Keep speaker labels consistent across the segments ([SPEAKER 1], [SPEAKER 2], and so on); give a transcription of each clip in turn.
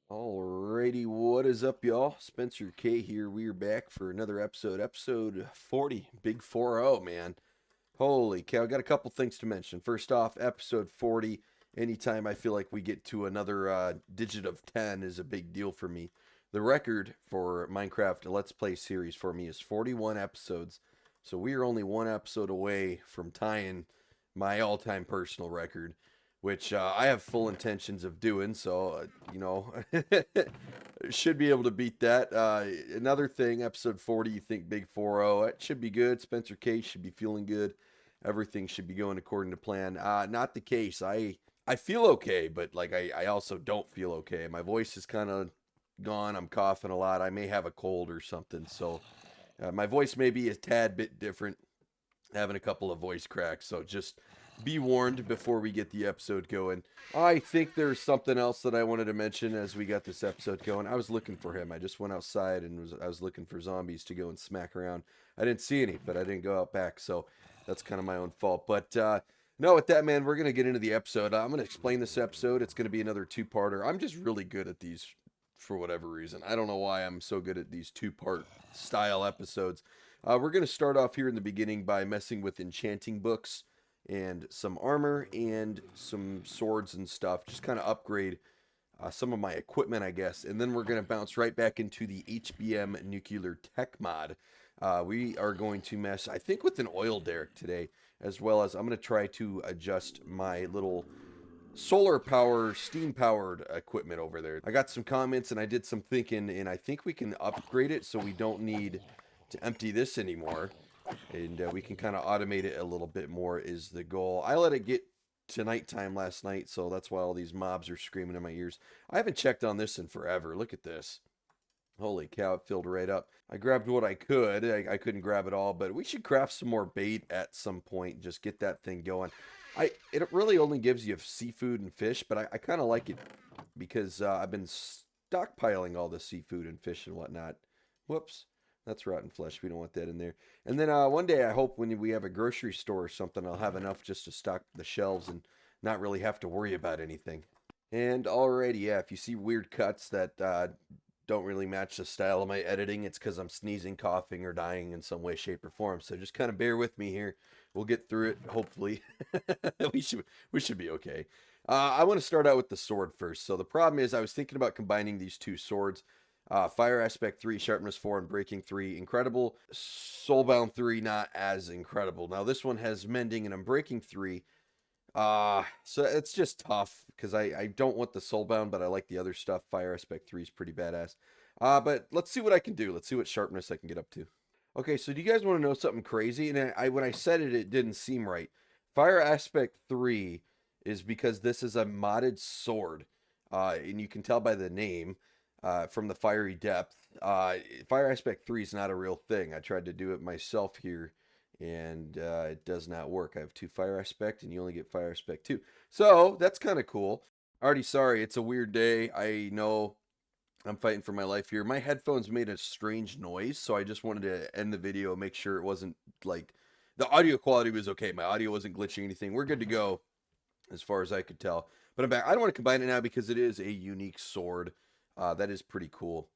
[SPEAKER 1] Alrighty, what is up, y'all? Spencer K here. We are back for another episode 40, big 4-0, man. Holy cow, I got a couple things to mention. First off, episode 40, anytime I feel like we get to another digit of 10 is a big deal for me. The record for Minecraft Let's Play series for me is 41 episodes, so we are only one episode away from tying my all-time personal record, which I have full intentions of doing. So, should be able to beat that. Another thing, episode 40, you think big 4-0, it should be good. Spencer Case should be feeling good. Everything should be going according to plan. Not the case. I feel okay, but like I also don't feel okay. My voice is kind of gone. I'm coughing a lot. I may have a cold or something. So my voice may be a tad bit different, having a couple of voice cracks. So just be warned before we get the episode going. I think there's something else that I wanted to mention as we got this episode going. I was looking for him. I just went outside and I was looking for zombies to go and smack around. I didn't see any, but I didn't go out back, so that's kind of my own fault. But no, with that, man, we're gonna get into the episode. I'm gonna explain this episode. It's gonna be another two-parter. I'm just really good at these for whatever reason. I don't know why I'm so good at these two-part style episodes. We're going to start off here in the beginning by messing with enchanting books and some armor and some swords and stuff. Just kind of upgrade some of my equipment, I guess. And then we're going to bounce right back into the HBM nuclear tech mod. We are going to mess, I think, with an oil derrick today, as well as I'm going to try to adjust my little solar power, steam powered equipment over there. I got some comments and I did some thinking, and I think we can upgrade it so we don't need to empty this anymore, and we can kind of automate it a little bit more is the goal. I let it get to nighttime last night, so that's why all these mobs are screaming in my ears. I haven't checked on this in forever. Look at this. Holy cow, it filled right up. I grabbed what I could. I couldn't grab it all, but we should craft some more bait at some point. Just get that thing going. It really only gives you seafood and fish, but I kind of like it because I've been stockpiling all the seafood and fish and whatnot. Whoops. That's rotten flesh. We don't want that in there. And then one day I hope when we have a grocery store or something, I'll have enough just to stock the shelves and not really have to worry about anything. And already, yeah, if you see weird cuts that don't really match the style of my editing, it's because I'm sneezing, coughing, or dying in some way, shape, or form. So just kind of bear with me here. We'll get through it, hopefully. we should be okay. I want to start out with the sword first. So the problem is I was thinking about combining these two swords. Fire aspect 3, sharpness 4, and breaking 3. Incredible. Soulbound 3, not as incredible. Now this one has mending and I'm breaking 3. So it's just tough because I don't want the soulbound, but I like the other stuff. Fire aspect 3 is pretty badass. But let's see what I can do. Let's see what sharpness I can get up to. Okay, so do you guys want to know something crazy? And when I said it, it didn't seem right. Fire aspect 3 is because this is a modded sword. And you can tell by the name from the fiery depth. Fire aspect 3 is not a real thing. I tried to do it myself here and it does not work. I have 2 fire aspect and you only get fire aspect 2. So that's kind of cool. Already sorry, it's a weird day. I know I'm fighting for my life here. My headphones made a strange noise, so I just wanted to end the video, make sure it wasn't like the audio quality was okay. My audio wasn't glitching anything. We're good to go as far as I could tell. But I'm back. I don't want to combine it now because it is a unique sword. That is pretty cool.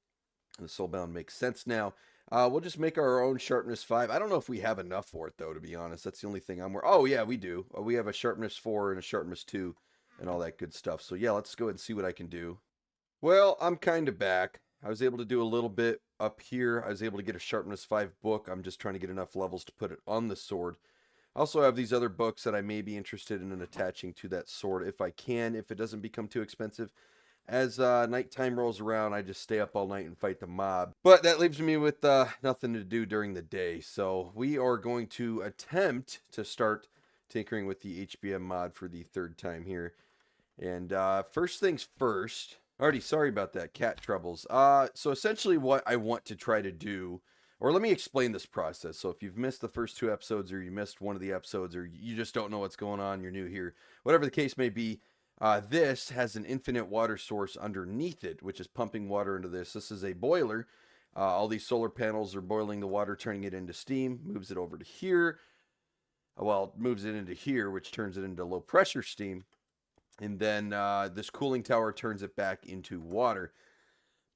[SPEAKER 1] The soulbound makes sense now. We'll just make our own sharpness 5. I don't know if we have enough for it, though, to be honest. That's the only thing Oh, yeah, we do. We have a sharpness 4 and a sharpness 2 and all that good stuff. So, yeah, let's go ahead and see what I can do. Well, I'm kind of back. I was able to do a little bit up here. I was able to get a sharpness 5 book. I'm just trying to get enough levels to put it on the sword. I also have these other books that I may be interested in attaching to that sword if I can, if it doesn't become too expensive. As nighttime rolls around, I just stay up all night and fight the mob. But that leaves me with nothing to do during the day. So we are going to attempt to start tinkering with the HBM mod for the 3rd time here. And first things first. Already sorry about that, cat troubles. So essentially what I want to try to do, or let me explain this process. So if you've missed the first 2 episodes or you missed one of the episodes or you just don't know what's going on, you're new here, whatever the case may be, this has an infinite water source underneath it, which is pumping water into this. This is a boiler. All these solar panels are boiling the water, turning it into steam, moves it over to here. Well, it moves it into here, which turns it into low pressure steam. and then this cooling tower turns it back into water.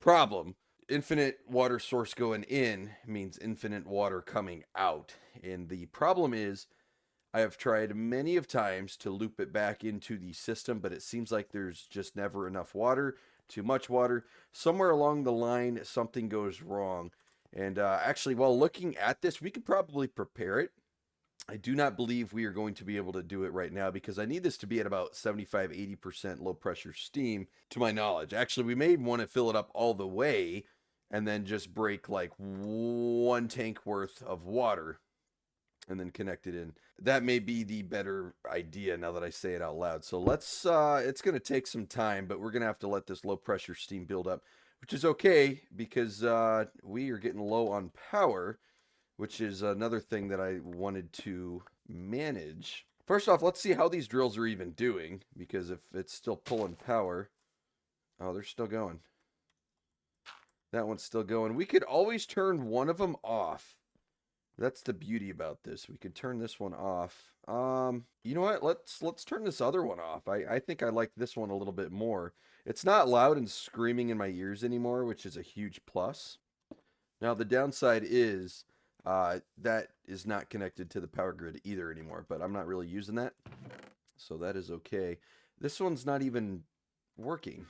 [SPEAKER 1] Problem: infinite water source going in means infinite water coming out, and the problem is I have tried many of times to loop it back into the system, but it seems like there's just never enough water, too much water. Somewhere along the line, something goes wrong. And actually, while looking at this, we could probably prepare it. I do not believe we are going to be able to do it right now because I need this to be at about 75-80% low pressure steam, to my knowledge. Actually, we may want to fill it up all the way and then just break like one tank worth of water and then connect it in. That may be the better idea now that I say it out loud. So let's, it's going to take some time, but we're going to have to let this low pressure steam build up, which is okay because we are getting low on power, which is another thing that I wanted to manage. First off, let's see how these drills are even doing, because if it's still pulling power, oh, they're still going. That one's still going. We could always turn one of them off. That's the beauty about this. We could turn this one off. You know what? Let's turn this other one off. I think I like this one a little bit more. It's not loud and screaming in my ears anymore, which is a huge plus. Now the downside is that is not connected to the power grid either anymore, but I'm not really using that, so that is okay. This one's not even working.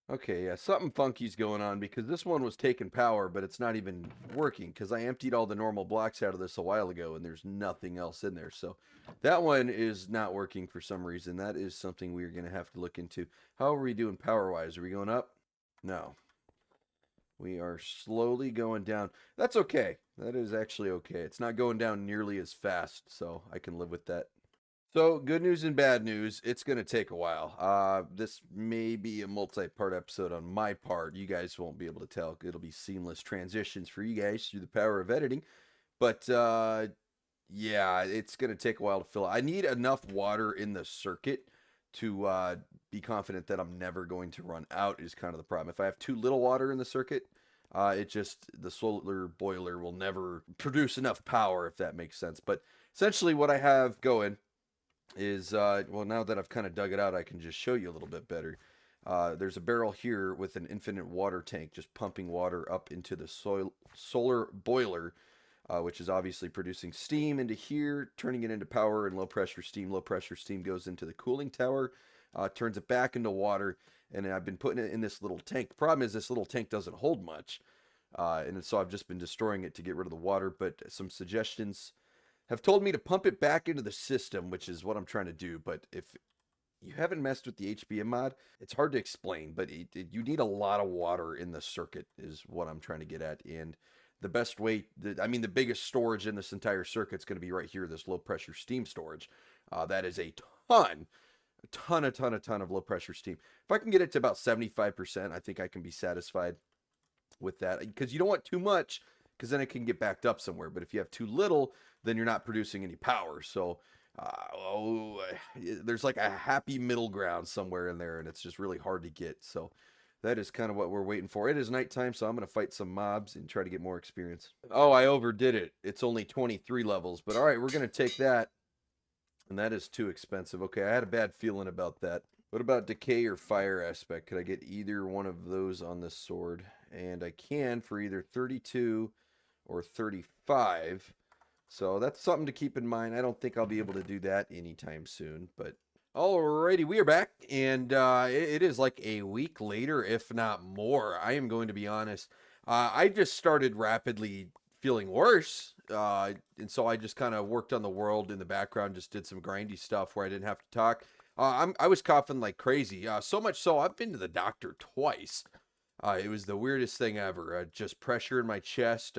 [SPEAKER 1] Okay, yeah, something funky's going on because this one was taking power, but it's not even working because I emptied all the normal blocks out of this a while ago and there's nothing else in there. So that one is not working for some reason. That is something we're going to have to look into. How are we doing power-wise? Are we going up? No. We are slowly going down. That's okay. That is actually okay. It's not going down nearly as fast, so I can live with that. So, good news and bad news, it's going to take a while. This may be a multi-part episode on my part. You guys won't be able to tell. It'll be seamless transitions for you guys through the power of editing. But, yeah, it's going to take a while to fill. I need enough water in the circuit to be confident that I'm never going to run out is kind of the problem. If I have too little water in the circuit, the solar boiler will never produce enough power, if that makes sense. But essentially what I have going is, well, now that I've kind of dug it out, I can just show you a little bit better. There's a barrel here with an infinite water tank just pumping water up into the solar boiler, which is obviously producing steam into here, turning it into power and low pressure steam. Low pressure steam goes into the cooling tower, turns it back into water, and I've been putting it in this little tank. The problem is this little tank doesn't hold much, and so I've just been destroying it to get rid of the water, but some suggestions have told me to pump it back into the system, which is what I'm trying to do. But if you haven't messed with the HBM mod, it's hard to explain, but you need a lot of water in the circuit is what I'm trying to get at. And the best way, I mean, the biggest storage in this entire circuit is going to be right here, this low pressure steam storage. That is a ton of low pressure steam. If I can get it to about 75%, I think I can be satisfied with that, because you don't want too much, because then it can get backed up somewhere. But if you have too little, then you're not producing any power. So there's like a happy middle ground somewhere in there, and it's just really hard to get. So that is kind of what we're waiting for. It is nighttime, so I'm going to fight some mobs and try to get more experience. Oh, I overdid it. It's only 23 levels, but all right, we're going to take that. And that is too expensive. Okay, I had a bad feeling about that. What about decay or fire aspect? Could I get either one of those on this sword? And I can for either 32 or 35. So that's something to keep in mind. I don't think I'll be able to do that anytime soon. But alrighty, we are back. And it is like a week later, if not more. I am going to be honest. I just started rapidly feeling worse. And so I just kind of worked on the world in the background, just did some grindy stuff where I didn't have to talk. I was coughing like crazy. So much so I've been to the doctor twice. It was the weirdest thing ever. Just pressure in my chest,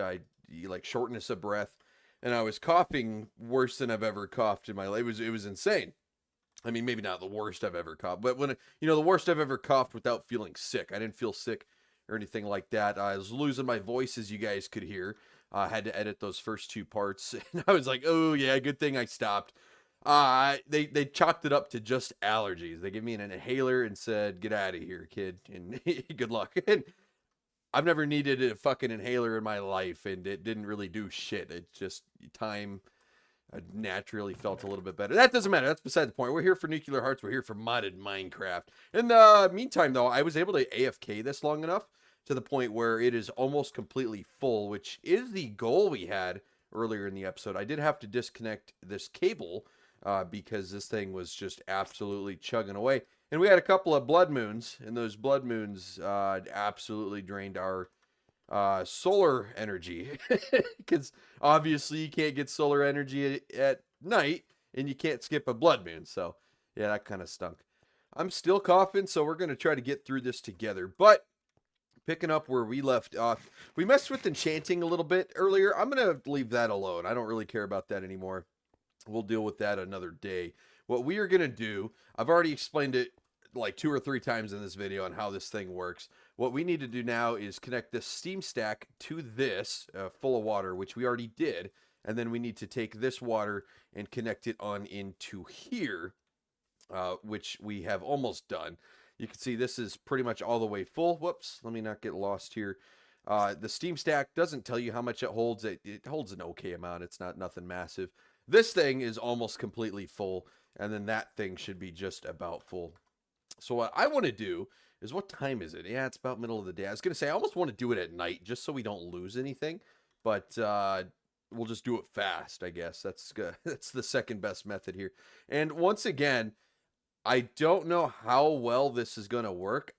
[SPEAKER 1] like shortness of breath, and I was coughing worse than I've ever coughed in my life. It was insane. I mean, maybe not the worst I've ever coughed, but the worst I've ever coughed without feeling sick. I didn't feel sick or anything like that. I was losing my voice, as you guys could hear. I had to edit those first two parts, and I was like, oh yeah, good thing I stopped. They chalked it up to just allergies. They gave me an inhaler and said, get out of here, kid, and good luck. And I've never needed a fucking inhaler in my life, and it didn't really do shit. It's just time I naturally felt a little bit better. That doesn't matter. That's beside the point. We're here for Nuclear Hearts. We're here for modded Minecraft. In the meantime, though, I was able to AFK this long enough to the point where it is almost completely full, which is the goal we had earlier in the episode. I did have to disconnect this cable because this thing was just absolutely chugging away. And we had a couple of blood moons, and those blood moons absolutely drained our solar energy. Because obviously you can't get solar energy at night, and you can't skip a blood moon. So, yeah, that kind of stunk. I'm still coughing, so we're going to try to get through this together. But picking up where we left off, we messed with enchanting a little bit earlier. I'm going to leave that alone. I don't really care about that anymore. We'll deal with that another day. What we are going to do, I've already explained it like 2 or 3 times in this video on how this thing works. What we need to do now is connect this steam stack to this full of water, which we already did. And then we need to take this water and connect it on into here, which we have almost done. You can see this is pretty much all the way full. Whoops, let me not get lost here. The steam stack doesn't tell you how much it holds. It holds an okay amount. It's not nothing massive. This thing is almost completely full, and then that thing should be just about full. So what I want to do is, what time is it? Yeah, it's about middle of the day. I was going to say I almost want to do it at night just so we don't lose anything, but we'll just do it fast, I guess. That's good. That's the second best method here. And once again, I don't know how well this is going to work.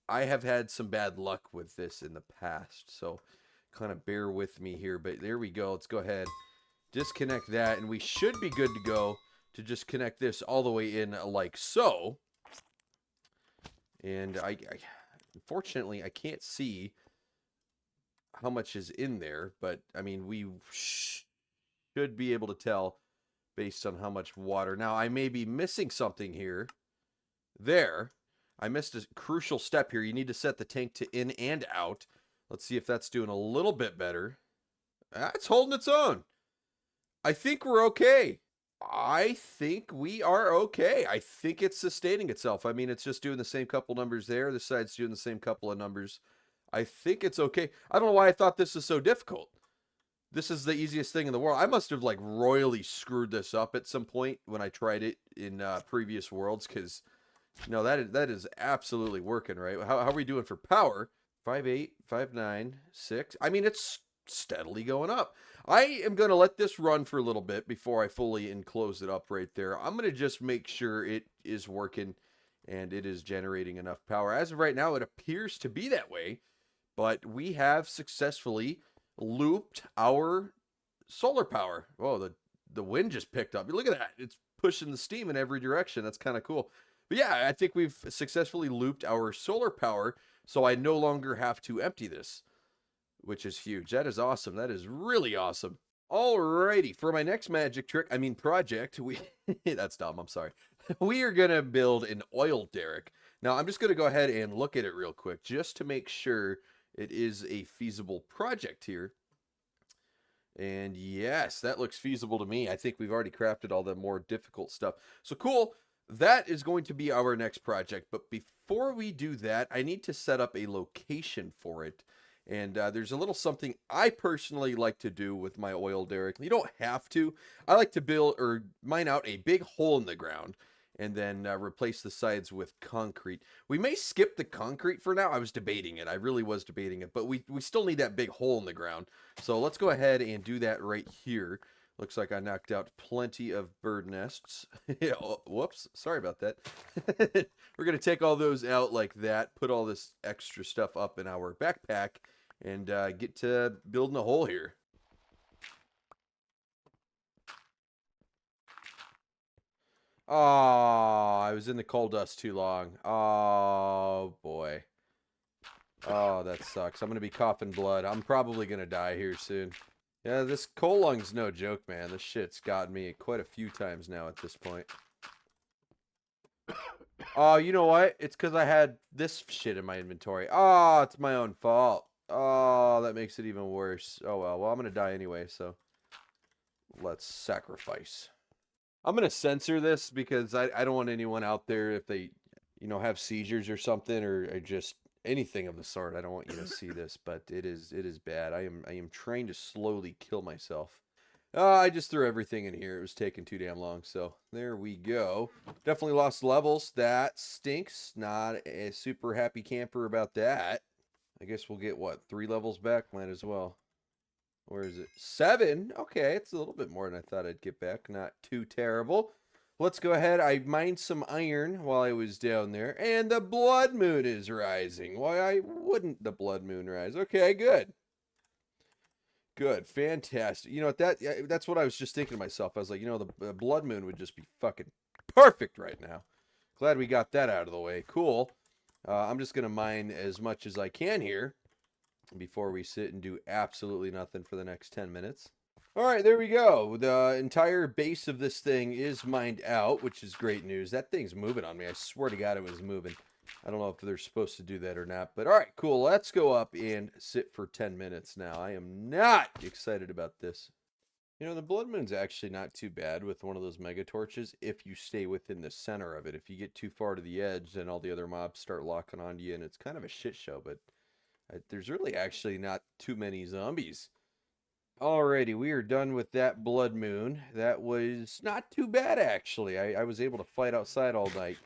[SPEAKER 1] I have had some bad luck with this in the past, so kind of bear with me here. But there we go. Let's go ahead, disconnect that, and we should be good to go to just connect this all the way in like so. And I unfortunately, I can't see how much is in there, but I mean, we should be able to tell based on how much water. Now, I may be missing something here. There. I missed a crucial step here. You need to set the tank to in and out. Let's see if that's doing a little bit better. It's holding its own. I think we're okay. I think we are okay. I think it's sustaining itself. I mean, it's just doing the same couple numbers there. This side's doing the same couple of numbers. I think it's okay. I don't know why I thought this was so difficult. This is the easiest thing in the world. I must have like royally screwed this up at some point when I tried it in previous worlds, because no, that is absolutely working, right? How are we doing for power? 5.8, 5.9, 6. I mean, it's steadily going up. I am going to let this run for a little bit before I fully enclose it up right there. I'm going to just make sure it is working and it is generating enough power. As of right now, it appears to be that way, but we have successfully looped our solar power. Oh, the wind just picked up. Look at that. It's pushing the steam in every direction. That's kind of cool. But yeah, I think we've successfully looped our solar power, so I no longer have to empty this, which is huge. That is awesome. That is really awesome. Alrighty, for my next magic trick, project, that's dumb, I'm sorry. We are going to build an oil derrick. Now, I'm just going to go ahead and look at it real quick, just to make sure it is a feasible project here. And yes, that looks feasible to me. I think we've already crafted all the more difficult stuff. So cool. That is going to be our next project. But before we do that, I need to set up a location for it. And there's a little something I personally like to do with my oil derrick. You don't have to. I like to build or mine out a big hole in the ground and then replace the sides with concrete. We may skip the concrete for now. I was debating it. I really was debating it. But we still need that big hole in the ground. So let's go ahead and do that right here. Looks like I knocked out plenty of bird nests. Oh, whoops, sorry about that. We're going to take all those out like that, put all this extra stuff up in our backpack, and get to building a hole here. Oh, I was in the coal dust too long. Oh, boy. Oh, that sucks. I'm going to be coughing blood. I'm probably going to die here soon. Yeah, this coal lung's no joke, man. This shit's gotten me quite a few times now at this point. Oh, you know what? It's because I had this shit in my inventory. Oh, it's my own fault. Oh, that makes it even worse. Oh, well. Well, I'm going to die anyway, so let's sacrifice. I'm going to censor this because I don't want anyone out there, if they, have seizures or something or just anything of the sort. I don't want you to see this, but it is bad. I am trying to slowly kill myself. I just threw everything in here. It was taking too damn long. So there we go. Definitely lost levels. That stinks. Not a super happy camper about that. I guess we'll get, what, 3 levels back? Might as well. Where is it? 7? Okay, it's a little bit more than I thought I'd get back. Not too terrible. Let's go ahead. I mined some iron while I was down there. And the blood moon is rising. Why wouldn't the blood moon rise? Okay, good. Good, fantastic. You know what, that's what I was just thinking to myself. I was like, you know, the blood moon would just be fucking perfect right now. Glad we got that out of the way. Cool. I'm just gonna mine as much as I can here before we sit and do absolutely nothing for the next 10 minutes. All right, there we go. The entire base of this thing is mined out, which is great news. That thing's moving on me. I swear to God it was moving. I don't know if they're supposed to do that or not, but all right, cool. Let's go up and sit for 10 minutes now. I am not excited about this. You know, the blood moon's actually not too bad with one of those mega torches if you stay within the center of it. If you get too far to the edge, then all the other mobs start locking onto you, and it's kind of a shit show, but there's really actually not too many zombies. Alrighty, we are done with that blood moon. That was not too bad, actually. I was able to fight outside all night,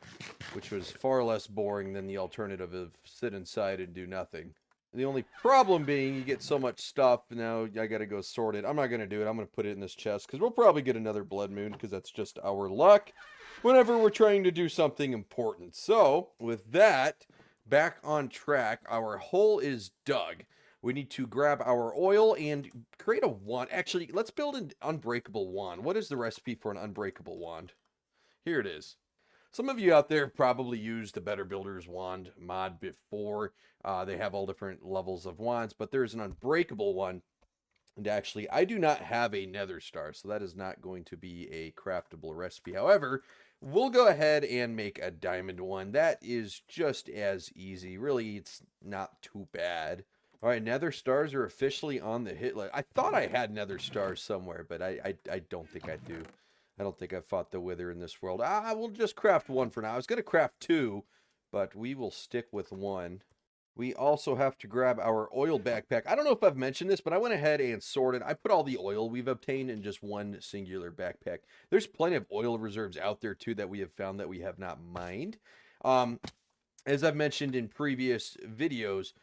[SPEAKER 1] which was far less boring than the alternative of sit inside and do nothing. The only problem being you get so much stuff, now I gotta go sort it. I'm not gonna do it. I'm gonna put it in this chest, because we'll probably get another blood moon, because that's just our luck whenever we're trying to do something important. So, with that, back on track, our hole is dug. We need to grab our oil and create a wand. Actually, let's build an unbreakable wand. What is the recipe for an unbreakable wand? Here it is. Some of you out there probably used the Better Builder's Wand mod before. They have all different levels of wands, but there's an unbreakable one. And actually, I do not have a nether star, so that is not going to be a craftable recipe. However, we'll go ahead and make a diamond one. That is just as easy. Really, it's not too bad. All right, nether stars are officially on the hit list. I thought I had nether stars somewhere, but I don't think I do. I don't think I've fought the wither in this world. We'll just craft one for now. I was going to craft 2, but we will stick with 1. We also have to grab our oil backpack. I don't know if I've mentioned this, but I went ahead and sorted. I put all the oil we've obtained in just one singular backpack. There's plenty of oil reserves out there, too, that we have found that we have not mined. As I've mentioned in previous videos,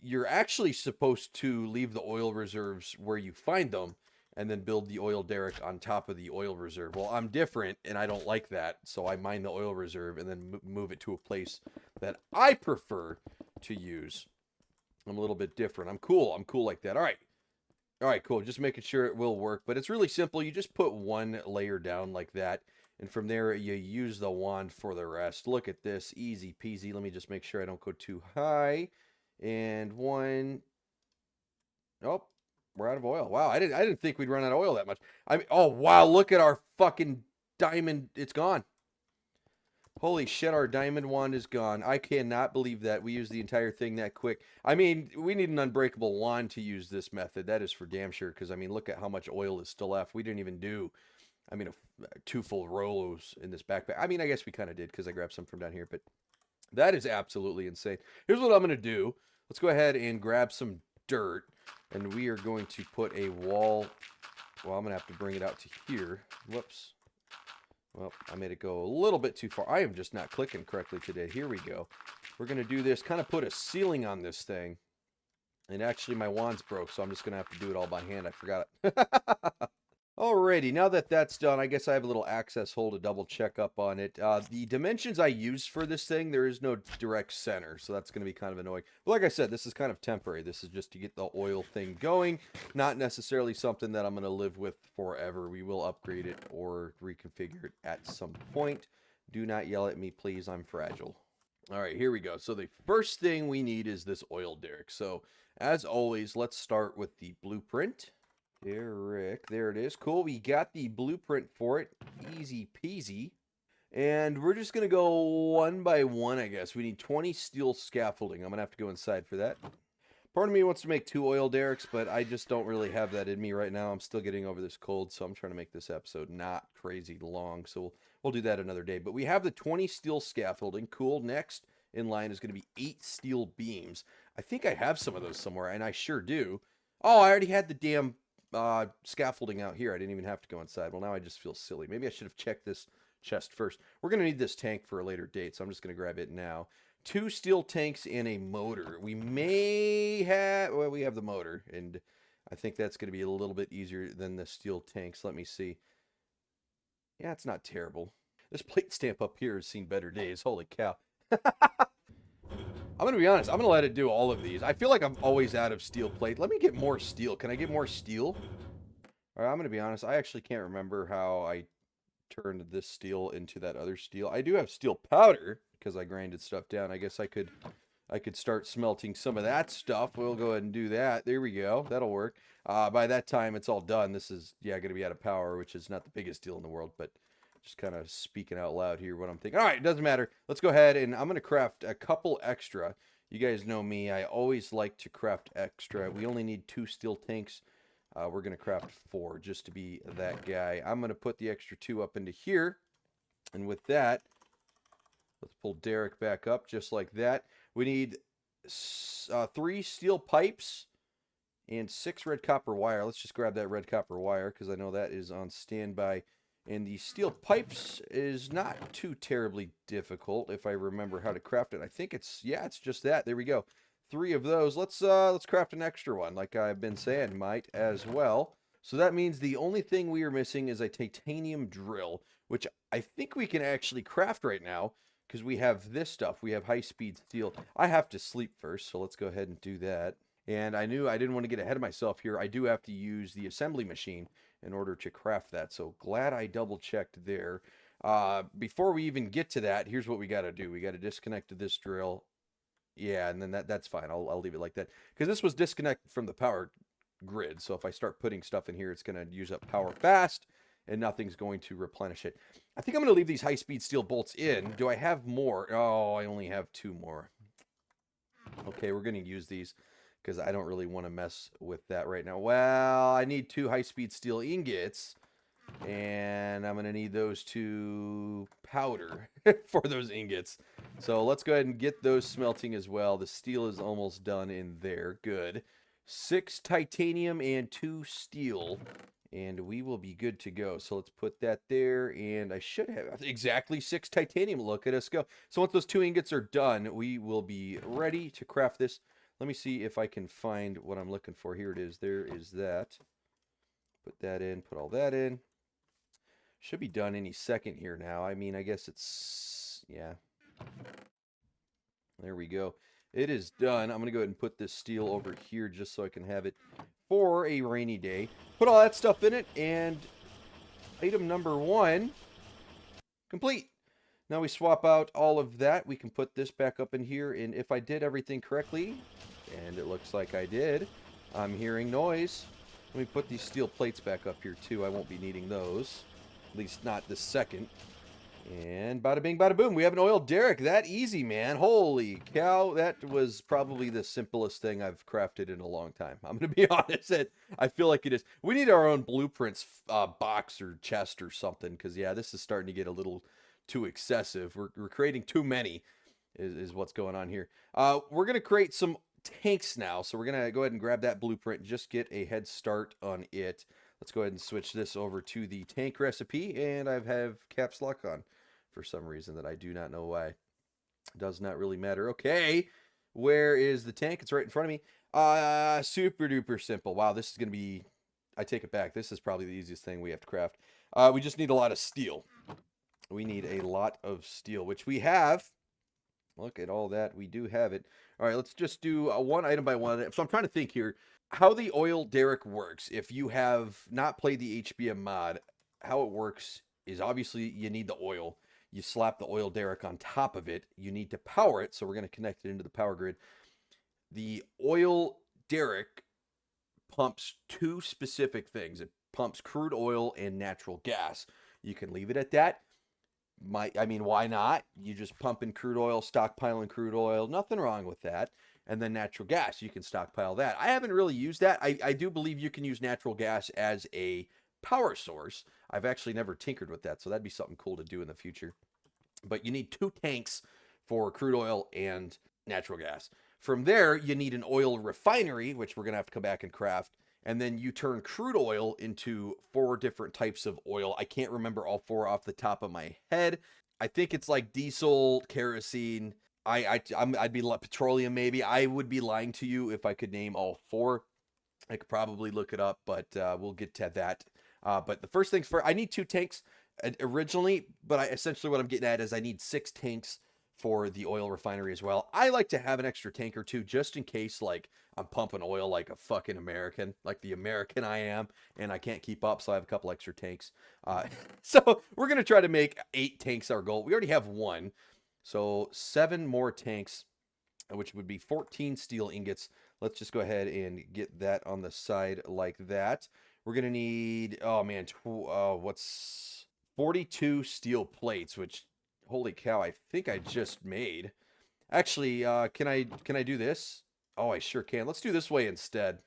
[SPEAKER 1] you're actually supposed to leave the oil reserves where you find them and then build the oil derrick on top of the oil reserve. Well, I'm different and I don't like that, so I mine the oil reserve and then move it to a place that I prefer to use. I'm a little bit different. I'm cool like that. All right, cool. Just making sure it will work, but it's really simple. You just put one layer down like that, and from there you use the wand for the rest. Look at this, easy peasy. Let me just make sure I don't go too high. And 1. Oh, we're out of oil. Wow, I didn't think we'd run out of oil that much. Oh wow, look at our fucking diamond. It's gone. Holy shit, our diamond wand is gone. I cannot believe that we used the entire thing that quick. I mean, we need an unbreakable wand to use this method. That is for damn sure, because I mean, look at how much oil is still left. We didn't even do, I mean, 2 full Rolos in this backpack. I mean, I guess we kind of did because I grabbed some from down here, but that is absolutely insane. Here's what I'm going to do. Let's go ahead and grab some dirt, and we are going to put a wall. Well, I'm going to have to bring it out to here. Whoops. Well, I made it go a little bit too far. I am just not clicking correctly today. Here we go. We're going to do this, kind of put a ceiling on this thing. And actually, my wand's broke, so I'm just going to have to do it all by hand. I forgot it. Alrighty, now that that's done, I guess I have a little access hole to double check up on it. The dimensions I use for this thing, there is no direct center, so that's going to be kind of annoying. But like I said, this is kind of temporary. This is just to get the oil thing going, not necessarily something that I'm going to live with forever. We will upgrade it or reconfigure it at some point. Do not yell at me, please. I'm fragile. Alright, here we go. So the first thing we need is this oil derrick. So, as always, let's start with the blueprint. Derrick, there it is. Cool, we got the blueprint for it. Easy peasy. And we're just going to go one by one, I guess. We need 20 steel scaffolding. I'm going to have to go inside for that. Part of me wants to make 2 oil derricks, but I just don't really have that in me right now. I'm still getting over this cold, so I'm trying to make this episode not crazy long. So we'll do that another day. But we have the 20 steel scaffolding. Cool. Next in line is going to be 8 steel beams. I think I have some of those somewhere, and I sure do. Oh, I already had the damn scaffolding out here. I didn't even have to go inside. Well, now I just feel silly. Maybe I should have checked this chest first. We're going to need this tank for a later date, so I'm just going to grab it now. 2 steel tanks and a motor. We may have, well, we have the motor, and I think that's going to be a little bit easier than the steel tanks. Let me see. Yeah, it's not terrible. This plate stamp up here has seen better days. Holy cow. I'm going to be honest. I'm going to let it do all of these. I feel like I'm always out of steel plate. Let me get more steel. Can I get more steel? All right, I'm going to be honest. I actually can't remember how I turned this steel into that other steel. I do have steel powder because I grinded stuff down. I guess I could start smelting some of that stuff. We'll go ahead and do that. There we go. That'll work. By that time, it's all done. This is, yeah, going to be out of power, which is not the biggest deal in the world, but just kind of speaking out loud here what I'm thinking. All right, it doesn't matter. Let's go ahead, and I'm going to craft a couple extra. You guys know me. I always like to craft extra. We only need 2 steel tanks. We're going to craft 4 just to be that guy. I'm going to put the extra 2 up into here. And with that, let's pull Derrick back up just like that. We need 3 steel pipes and 6 red copper wire. Let's just grab that red copper wire because I know that is on standby. And the steel pipes is not too terribly difficult if I remember how to craft it. I think it's, yeah, it's just that. There we go. 3 of those. Let's craft an extra one, like I've been saying, might as well. So that means the only thing we are missing is a titanium drill, which I think we can actually craft right now because we have this stuff. We have high-speed steel. I have to sleep first, so let's go ahead and do that. And I knew I didn't want to get ahead of myself here. I do have to use the assembly machine in order to craft that. So glad I double-checked there. Before we even get to that, here's what we got to do. We got to disconnect this drill. Yeah, and then that's fine. I'll leave it like that. Because this was disconnected from the power grid. So if I start putting stuff in here, it's going to use up power fast, and nothing's going to replenish it. I think I'm going to leave these high-speed steel bolts in. Do I have more? Oh, I only have 2 more. Okay, we're going to use these because I don't really want to mess with that right now. Well, I need 2 high-speed steel ingots, and I'm going to need those 2 powder for those ingots. So let's go ahead and get those smelting as well. The steel is almost done in there. Good. 6 titanium and 2 steel, and we will be good to go. So let's put that there, and I should have exactly 6 titanium. Look at us go. So once those 2 ingots are done, we will be ready to craft this. Let me see if I can find what I'm looking for. Here it is. There is that. Put that in. Put all that in. Should be done any second here now. I mean, I guess it's, yeah. There we go. It is done. I'm going to go ahead and put this steel over here just so I can have it for a rainy day. Put all that stuff in it, and item number 1 complete. Now we swap out all of that. We can put this back up in here, and if I did everything correctly, and it looks like I did, I'm hearing noise. Let me put these steel plates back up here too. I won't be needing those, at least not this second. And bada bing, bada boom. We have an oil derrick. That easy, man. Holy cow. That was probably the simplest thing I've crafted in a long time. I'm going to be honest. I feel like it is. We need our own blueprints box or chest or something. Because, yeah, this is starting to get a little too excessive. We're creating too many is what's going on here. We're going to create some tanks now. So we're going to go ahead and grab that blueprint and just get a head start on it. Let's go ahead and switch this over to the tank recipe, and I have caps lock on for some reason that I do not know why. It does not really matter. Okay, where is the tank? It's right in front of me. Super duper simple. Wow, this is going to be, I take it back. This is probably the easiest thing we have to craft. We just need a lot of steel. We need a lot of steel, which we have. Look at all that. We do have it. All right, let's just do one item by one. So I'm trying to think here. How the oil derrick works, if you have not played the HBM mod, how it works is obviously you need the oil. You slap the oil derrick on top of it. You need to power it, so we're going to connect it into the power grid. The oil derrick pumps 2 specific things. It pumps crude oil and natural gas. You can leave it at that. I mean, why not? You just pump in crude oil, stockpiling crude oil. Nothing wrong with that. And then natural gas, you can stockpile that. I haven't really used that. I do believe you can use natural gas as a power source. I've actually never tinkered with that, so that'd be something cool to do in the future. But you need 2 tanks for crude oil and natural gas. From there, you need an oil refinery, which we're going to have to come back and craft. and then you turn crude oil into 4 different types of oil. I can't remember all 4 off the top of my head. I think it's like diesel, kerosene. I'd be petroleum maybe. I would be lying to you if I could name all 4. I could probably look it up, but we'll get to that. But the first things first, I need 2 tanks originally, but essentially what I'm getting at is I need 6 tanks for the oil refinery as well. I like to have an extra tank or 2 just in case, like, I'm pumping oil like a fucking American, like the American I am, and I can't keep up, so I have a couple extra tanks. So we're going to try to make 8 tanks our goal. We already have 1, so 7 more tanks, which would be 14 steel ingots. Let's just go ahead and get that on the side like that. We're going to need, oh man, what's 42 steel plates, which, holy cow, I think I just made. Actually, can I do this? Oh, I sure can. Let's do this way instead.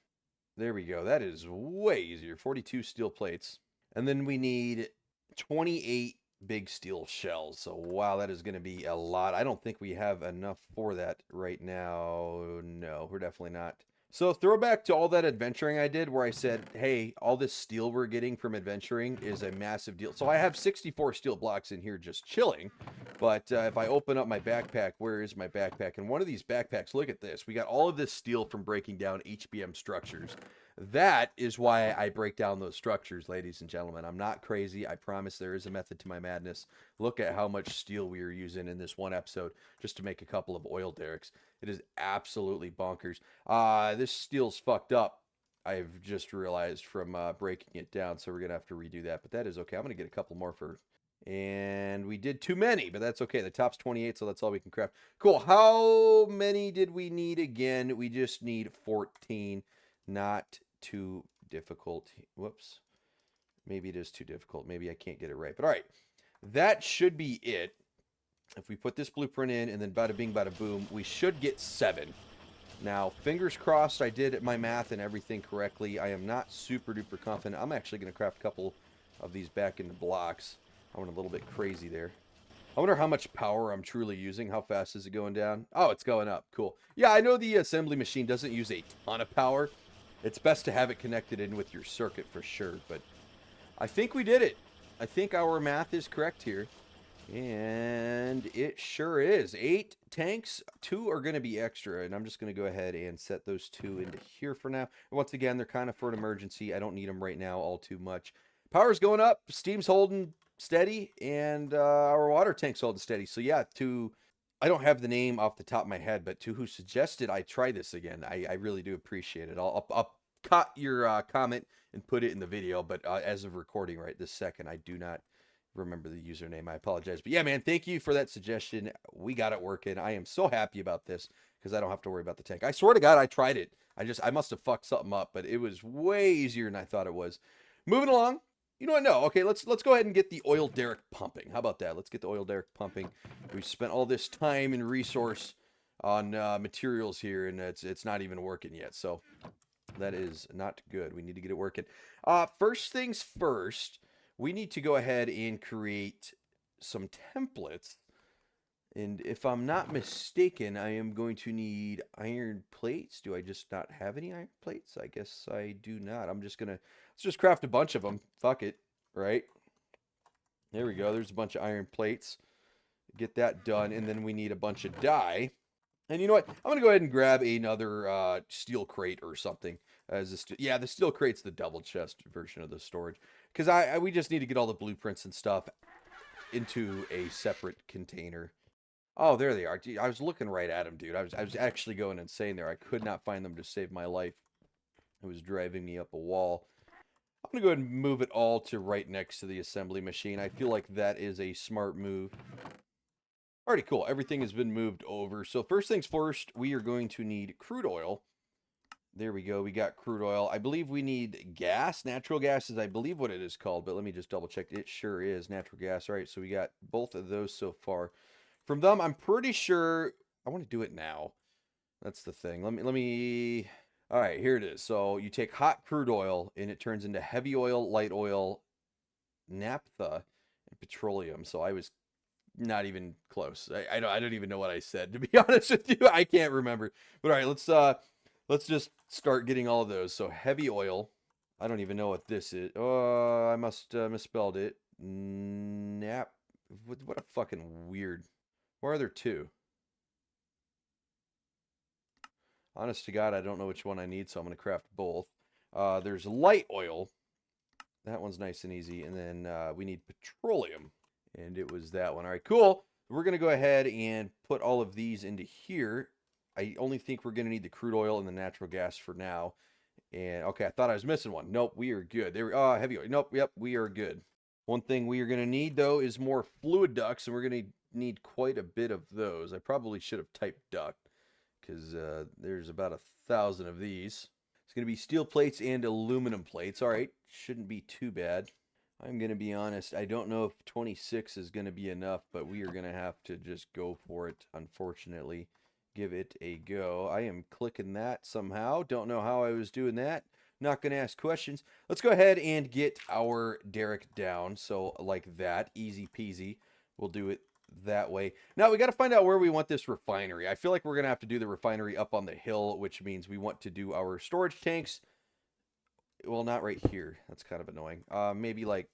[SPEAKER 1] There we go. That is way easier. 42 steel plates. And then we need 28 big steel shells. So, wow, that is going to be a lot. I don't think we have enough for that right now. No, we're definitely not. So, throwback to all that adventuring I did where I said, hey, all this steel we're getting from adventuring is a massive deal. So, I have 64 steel blocks in here just chilling. But if I open up my backpack, where is my backpack? And one of these backpacks, look at this. We got all of this steel from breaking down HBM structures. That is why I break down those structures, ladies and gentlemen. I'm not crazy. I promise there is a method to my madness. Look at how much steel we are using in this one episode just to make a couple of oil derricks. It is absolutely bonkers. This steel's fucked up. I've just realized from breaking it down, so we're going to have to redo that. But that is okay. I'm going to get a couple more for... And we did too many, but that's okay. The top's 28, so that's all we can craft. Cool. How many did we need again? We just need 14. Not too difficult. Whoops. Maybe it is too difficult. Maybe I can't get it right. But all right. That should be it. If we put this blueprint in and then bada bing, bada boom, we should get 7. Now, fingers crossed I did my math and everything correctly. I am not super duper confident. I'm actually going to craft a couple of these back into blocks. I went a little bit crazy there. I wonder how much power I'm truly using. How fast is it going down? Oh, it's going up. Cool. Yeah, I know the assembly machine doesn't use a ton of power. It's best to have it connected in with your circuit for sure, but I think we did it. I think our math is correct here, and it sure is. 8 tanks, 2 are going to be extra, and I'm just going to go ahead and set those 2 into here for now. Once again, they're kind of for an emergency. I don't need them right now all too much. Power's going up, steam's holding steady, and our water tank's holding steady. So yeah, I don't have the name off the top of my head, but to who suggested I try this again, I really do appreciate it. I'll cut your comment and put it in the video, but as of recording right this second, I do not remember the username. I apologize. But yeah, man, thank you for that suggestion. We got it working. I am so happy about this because I don't have to worry about the tank. I swear to God, I tried it. I must have fucked something up, but it was way easier than I thought it was. Moving along. You know what? No. Okay, let's go ahead and get the oil derrick pumping. How about that? Let's get the oil derrick pumping. We've spent all this time and resource on materials here, and it's not even working yet. So that is not good. We need to get it working. First things first, we need to go ahead and create some templates. And if I'm not mistaken, I am going to need iron plates. Do I just not have any iron plates? I guess I do not. Let's just craft a bunch of them. Fuck it, right? There we go. There's a bunch of iron plates. Get that done, and then we need a bunch of dye. And you know what? I'm going to go ahead and grab another steel crate or something. Yeah, the steel crate's the double chest version of the storage. Because we just need to get all the blueprints and stuff into a separate container. Oh, there they are. I was looking right at them, dude. I was actually going insane there. I could not find them to save my life. It was driving me up a wall. I'm going to go ahead and move it all to right next to the assembly machine. I feel like that is a smart move. Alrighty, cool. Everything has been moved over. So first things first, we are going to need crude oil. There we go. We got crude oil. I believe we need gas. Natural gas is, I believe, what it is called. But let me just double check. It sure is natural gas. All right, so we got both of those so far. From them, I'm pretty sure... I want to do it now. That's the thing. Let me... All right, here it is. So you take hot crude oil, and it turns into heavy oil, light oil, naphtha, and petroleum. So I was not even close. I don't even know what I said, to be honest with you. I can't remember. But all right, Let's just start getting all of those. So heavy oil. I don't even know what this is. Oh, I must misspelled it. Nap. What a fucking weird. Why are there two? Honest to God, I don't know which one I need, so I'm going to craft both. There's light oil. That one's nice and easy. And then we need petroleum. And it was that one. All right, cool. We're going to go ahead and put all of these into here. I only think we're going to need the crude oil and the natural gas for now. And okay, I thought I was missing one. Nope, we are good. There we heavy oil. Nope, yep, we are good. One thing we are going to need though is more fluid ducts, and we're going to need quite a bit of those. I probably should have typed duct because there's about 1,000 of these. It's going to be steel plates and aluminum plates. All right, shouldn't be too bad. I'm going to be honest, I don't know if 26 is going to be enough, but we are going to have to just go for it, unfortunately. Give it a go. I am clicking that somehow. Don't know how I was doing that. Not going to ask questions. Let's go ahead and get our derrick down. So like that, easy peasy. We'll do it that way. Now we got to find out where we want this refinery. I feel like we're going to have to do the refinery up on the hill, which means we want to do our storage tanks. Well, not right here. That's kind of annoying. Maybe like,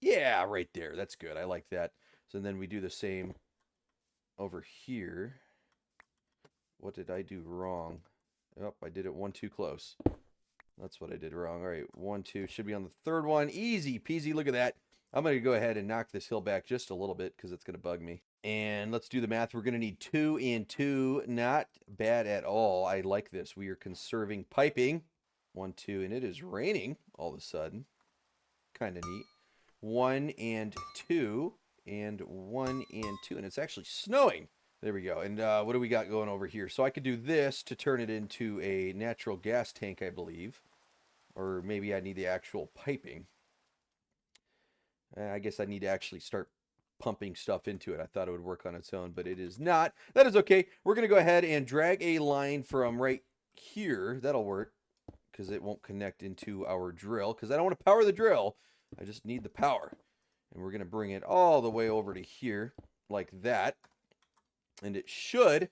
[SPEAKER 1] yeah, right there. That's good. I like that. So then we do the same over here. What did I do wrong? Oh, I did it one too close. That's what I did wrong. All right, 1, 2. Should be on the third one. Easy peasy. Look at that. I'm going to go ahead and knock this hill back just a little bit because it's going to bug me. And let's do the math. We're going to need 2 and 2. Not bad at all. I like this. We are conserving piping. 1, 2. And it is raining all of a sudden. Kind of neat. 1 and 2. And 1 and 2. And it's actually snowing. There we go. And what do we got going over here? So I could do this to turn it into a natural gas tank, I believe. Or maybe I need the actual piping. I guess I need to actually start pumping stuff into it. I thought it would work on its own, but it is not. That is okay. We're going to go ahead and drag a line from right here. That'll work because it won't connect into our drill because I don't want to power the drill. I just need the power. And we're going to bring it all the way over to here like that. And it should,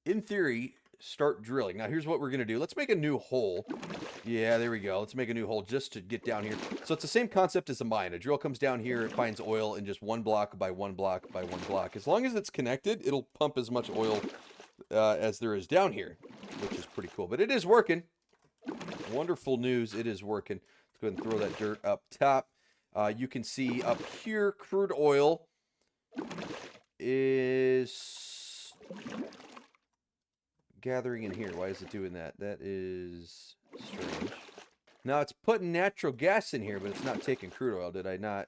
[SPEAKER 1] in theory, start drilling. Now, here's what we're going to do. Let's make a new hole. Yeah, there we go. Let's make a new hole just to get down here. So it's the same concept as a mine. A drill comes down here, it finds oil in just 1 block by 1 block by 1 block. As long as it's connected, it'll pump as much oil as there is down here, which is pretty cool. But it is working. Wonderful news. It is working. Let's go ahead and throw that dirt up top. You can see up here, crude oil is gathering in here. Why is it doing that? That is strange. Now it's putting natural gas in here, but it's not taking crude oil. Did I not?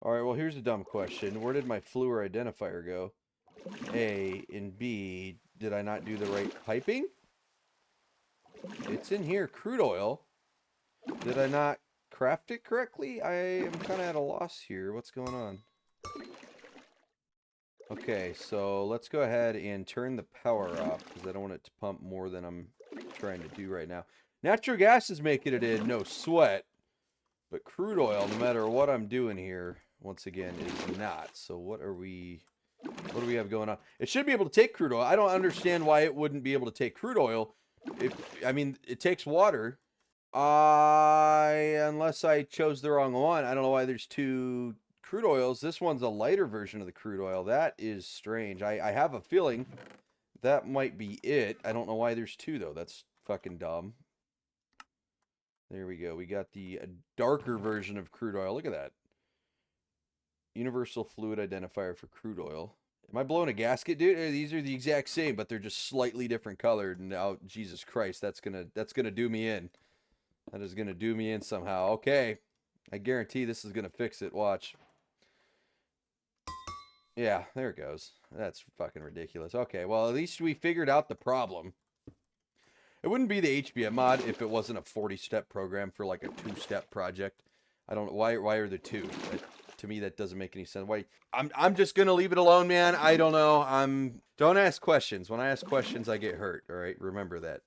[SPEAKER 1] All right, well, here's a dumb question. Where did my fluor identifier go? A and B, did I not do the right piping? It's in here, crude oil. Did I not craft it correctly? I am kind of at a loss here. What's going on? Okay, so let's go ahead and turn the power off because I don't want it to pump more than I'm trying to do right now. Natural gas is making it in, no sweat. But crude oil, no matter what I'm doing here, once again, is not. So what do we have going on? It should be able to take crude oil. I don't understand why it wouldn't be able to take crude oil. I mean, it takes water. Unless I chose the wrong one. I don't know why there's 2 crude oils. This one's a lighter version of the crude oil. That is strange. I have a feeling that might be it. I don't know why there's 2 though. That's fucking dumb. There we go. We got the darker version of crude oil. Look at that. Universal fluid identifier for crude oil. Am I blowing a gasket, dude? These are the exact same, but they're just slightly different colored. And now, Jesus Christ, that's gonna do me in. That is gonna do me in somehow. Okay. I guarantee this is gonna fix it. Watch. Yeah, there it goes. That's fucking ridiculous. Okay, well, at least we figured out the problem. It wouldn't be the HBM mod if it wasn't a 40-step program for like a 2-step project. I don't know why are there 2? To me, that doesn't make any sense. Why? I'm just gonna leave it alone, man. I don't know. Don't ask questions. When I ask questions, I get hurt. All right, remember that.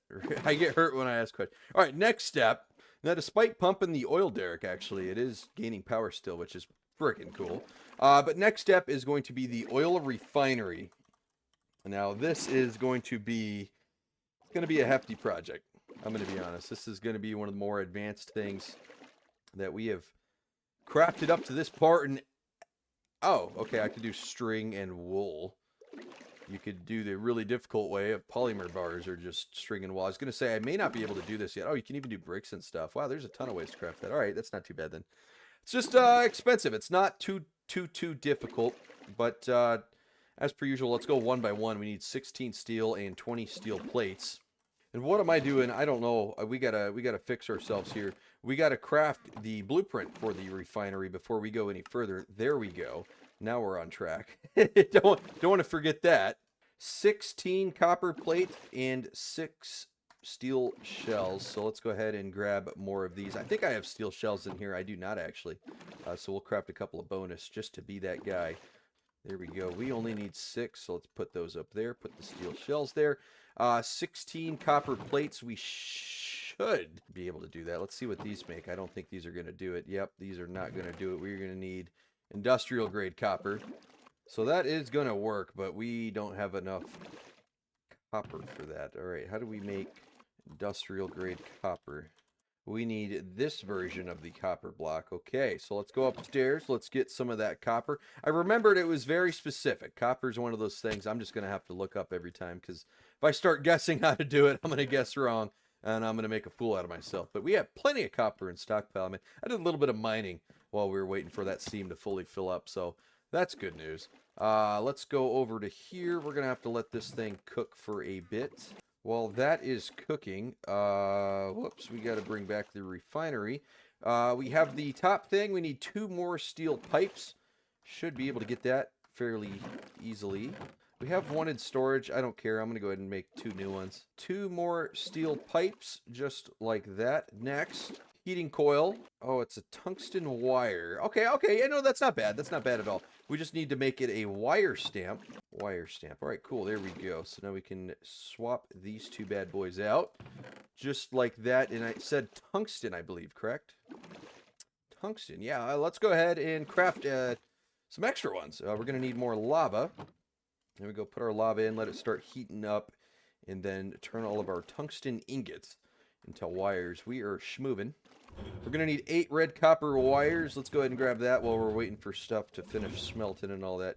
[SPEAKER 1] I get hurt when I ask questions. All right, next step. Now, despite pumping the oil derrick, actually, it is gaining power still, which is freaking cool. But next step is going to be the oil refinery. Now, this is going to be going to be a hefty project. I'm going to be honest. This is going to be one of the more advanced things that we have crafted up to this part. And oh, okay, I could do string and wool. You could do the really difficult way of polymer bars or just string and wool. I was going to say I may not be able to do this yet. Oh, you can even do bricks and stuff. Wow, there's a ton of ways to craft that. All right, that's not too bad then. It's just expensive. It's not too difficult, but as per usual, let's go one by one. We need 16 steel and 20 steel plates. And what am I doing? I don't know. We gotta fix ourselves here. We gotta craft the blueprint for the refinery before we go any further. There we go. Now we're on track. don't want to forget that. 16 copper plates and 6 steel shells. So let's go ahead and grab more of these. I think I have steel shells in here. I do not actually. So we'll craft a couple of bonus just to be that guy. There we go. We only need 6, so let's put those up there. Put the steel shells there. 16 copper plates. We should be able to do that. Let's see what these make. I don't think these are going to do it. Yep, these are not going to do it. We're going to need industrial grade copper. So that is going to work, but we don't have enough copper for that. All right, how do we make industrial grade copper? We need this version of the copper block. Okay, so let's go upstairs. Let's get some of that copper. I remembered it was very specific. Copper is one of those things I'm just going to have to look up every time, because if I start guessing how to do it, I'm going to guess wrong, and I'm going to make a fool out of myself. But we have plenty of copper in stockpile. I mean, I did a little bit of mining while we were waiting for that steam to fully fill up, so that's good news. Let's go over to here. We're going to have to let this thing cook for a bit. While that is cooking, whoops, we got to bring back the refinery. We have the top thing. We need 2 more steel pipes. Should be able to get that fairly easily. We have 1 in storage. I don't care. I'm going to go ahead and make 2 new ones. 2 more steel pipes, just like that. Next, heating coil. Oh, it's a tungsten wire. Okay, yeah, no, that's not bad. That's not bad at all. We just need to make it a wire stamp. Wire stamp. All right, cool. There we go. So now we can swap these 2 bad boys out. Just like that. And I said tungsten, I believe, correct? Tungsten. Yeah, let's go ahead and craft some extra ones. We're going to need more lava. There we go. Put our lava in. Let it start heating up. And then turn all of our tungsten ingots into wires. We are schmoving. We're going to need 8 red copper wires. Let's go ahead and grab that while we're waiting for stuff to finish smelting and all that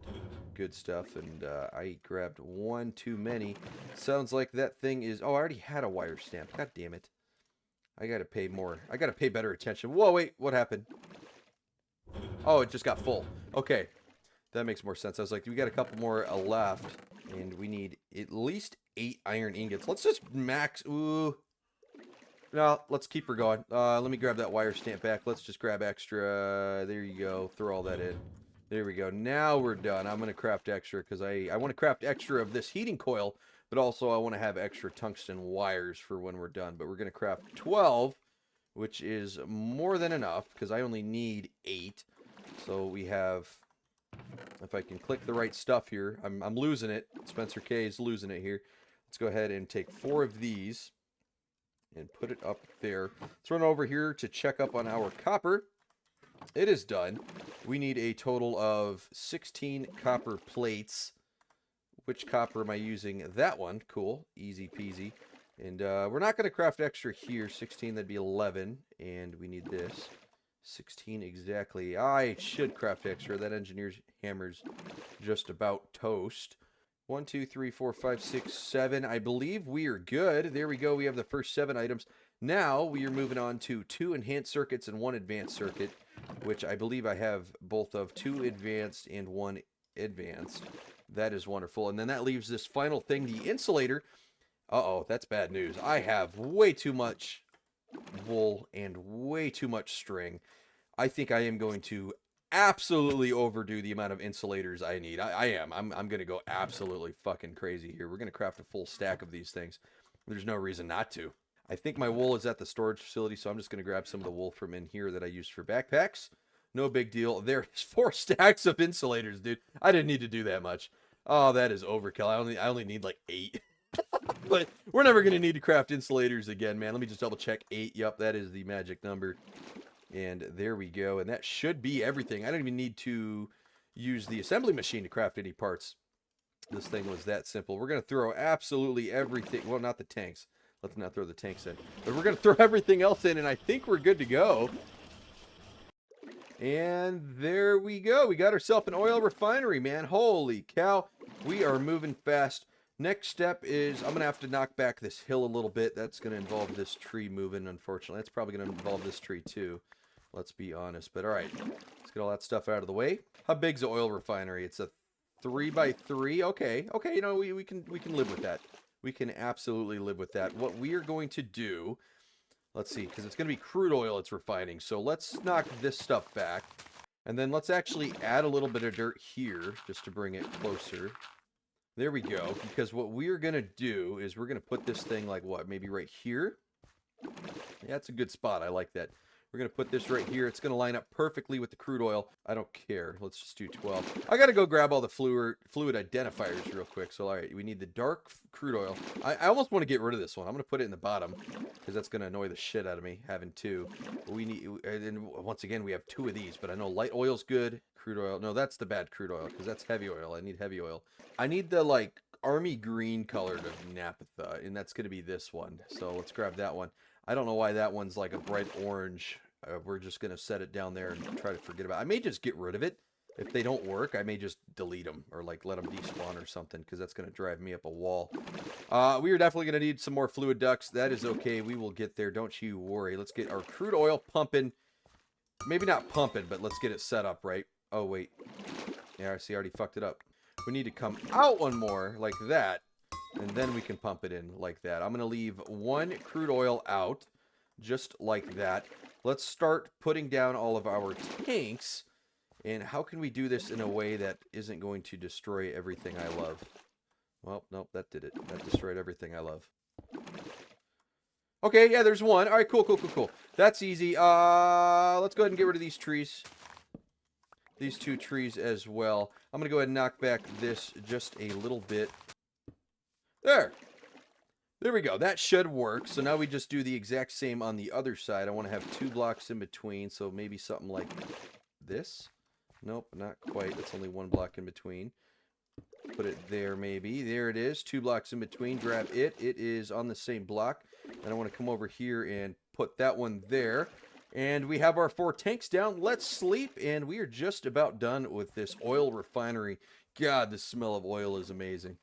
[SPEAKER 1] good stuff. And I grabbed 1 too many. Sounds like that thing is... Oh, I already had a wire stamp. God damn it. I got to pay more. I got to pay better attention. Whoa, wait. What happened? Oh, it just got full. Okay. That makes more sense. I was like, we got a couple more left. And we need at least 8 iron ingots. Let's just max... Ooh... No, let's keep her going. Let me grab that wire stamp back. Let's just grab extra. There you go. Throw all that in. There we go. Now we're done. I'm going to craft extra because I want to craft extra of this heating coil, but also I want to have extra tungsten wires for when we're done. But we're going to craft 12, which is more than enough because I only need 8. So we have, if I can click the right stuff here, I'm losing it. Spencer K is losing it here. Let's go ahead and take 4 of these and put it up there. Let's run over here to check up on our copper. It is done. We need a total of 16 copper plates. Which copper am I using? That one. Cool. Easy peasy. And we're not going to craft extra here. 16, that'd be 11. And we need this. 16 exactly. I should craft extra. That engineer's hammer's just about toast. 1, 2, 3, 4, 5, 6, 7. I believe we are good. There we go. We have the first 7 items. Now we are moving on to 2 enhanced circuits and 1 advanced circuit, which I believe I have both of 2 advanced and 1 advanced. That is wonderful. And then that leaves this final thing, the insulator. Uh-oh, that's bad news. I have way too much wool and way too much string. I think I am going to absolutely overdo the amount of insulators I need. I'm going to go absolutely fucking crazy here. We're going to craft a full stack of these things. There's no reason not to. I think my wool is at the storage facility, so I'm just going to grab some of the wool from in here that I used for backpacks. No big deal. There's 4 stacks of insulators, dude. I didn't need to do that much. Oh, that is overkill. I only need like 8. But we're never going to need to craft insulators again, man. Let me just double check. 8. Yep, that is the magic number. And there we go. And that should be everything. I don't even need to use the assembly machine to craft any parts. This thing was that simple. We're going to throw absolutely everything. Well, not the tanks. Let's not throw the tanks in. But we're going to throw everything else in, and I think we're good to go. And there we go. We got ourselves an oil refinery, man. Holy cow. We are moving fast. Next step is I'm going to have to knock back this hill a little bit. That's going to involve this tree moving, unfortunately. That's probably going to involve this tree, too. Let's be honest. But all right, let's get all that stuff out of the way. How big's the oil refinery? It's a 3x3. Okay. Okay, you know, we can live with that. We can absolutely live with that. What we are going to do, let's see, because it's going to be crude oil it's refining. So let's knock this stuff back. And then let's actually add a little bit of dirt here just to bring it closer. There we go. Because what we're going to do is we're going to put this thing like what? Maybe right here? Yeah, that's a good spot. I like that. We're going to put this right here. It's going to line up perfectly with the crude oil. I don't care. Let's just do 12. I got to go grab all the fluid identifiers real quick. So, all right, we need the dark crude oil. I almost want to get rid of this one. I'm going to put it in the bottom because that's going to annoy the shit out of me having two. We need, and once again, we have two of these, but I know light oil's good. Crude oil. No, that's the bad crude oil because that's heavy oil. I need heavy oil. I need the, like, army green colored of naphtha, and that's going to be this one. So let's grab that one. I don't know why that one's like a bright orange. We're just going to set it down there and try to forget about it. I may just get rid of it. If they don't work, I may just delete them or like let them despawn or something because that's going to drive me up a wall. We are definitely going to need some more fluid ducts. That is okay. We will get there. Don't you worry. Let's get our crude oil pumping. Maybe not pumping, but let's get it set up, right? Oh, wait. Yeah, I see. I already fucked it up. We need to come out one more like that. And then we can pump it in like that. I'm going to leave one crude oil out, just like that. Let's start putting down all of our tanks. And how can we do this in a way that isn't going to destroy everything I love? Well, nope, that did it. That destroyed everything I love. Okay, yeah, there's one. All right, cool. That's easy. Let's go ahead and get rid of these trees. These two trees as well. I'm going to go ahead and knock back this just a little bit. There we go. That should work. So now we just do the exact same on the other side. I want to have 2 blocks in between. So maybe something like this. Nope, not quite. It's only 1 block in between. Put it there maybe. There it is. 2 blocks in between. Grab it. It is on the same block. And I want to come over here and put that one there. And we have our 4 tanks down. Let's sleep. And we are just about done with this oil refinery. God, the smell of oil is amazing.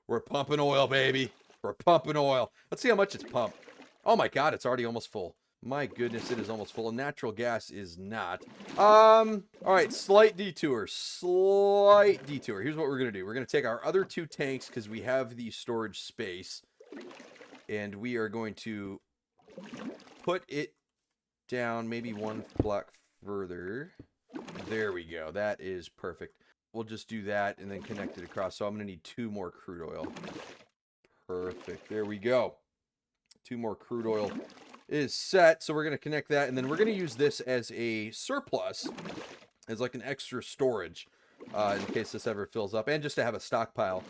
[SPEAKER 1] We're pumping oil, baby. We're pumping oil. Let's see how much it's pumped. Oh my God, it's already almost full. My goodness, it is almost full. And natural gas is not. All right, slight detour. Here's what we're going to do. We're going to take our other 2 tanks because we have the storage space. And we are going to put it down maybe 1 block further. There we go. That is perfect. We'll just do that and then connect it across. So I'm going to need 2 more crude oil. Perfect. There we go. 2 more crude oil is set. So we're going to connect that. And then we're going to use this as a surplus, as like an extra storage in case this ever fills up. And just to have a stockpile.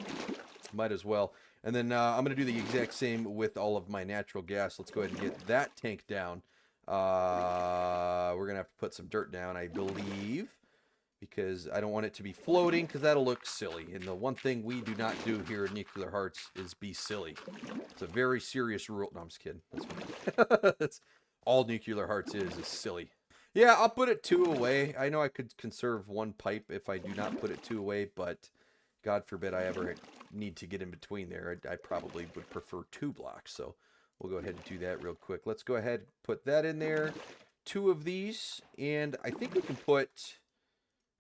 [SPEAKER 1] Might as well. And then I'm going to do the exact same with all of my natural gas. Let's go ahead and get that tank down. We're going to have to put some dirt down, I believe. Because I don't want it to be floating, because that'll look silly. And the one thing we do not do here at Nuclear Hearts is be silly. It's a very serious rule. No, I'm just kidding. That's all Nuclear Hearts is silly. Yeah, I'll put it 2 away. I know I could conserve 1 pipe if I do not put it 2 away, but God forbid I ever need to get in between there. I probably would prefer 2 blocks. So we'll go ahead and do that real quick. Let's go ahead and put that in there. 2 of these. And I think we can put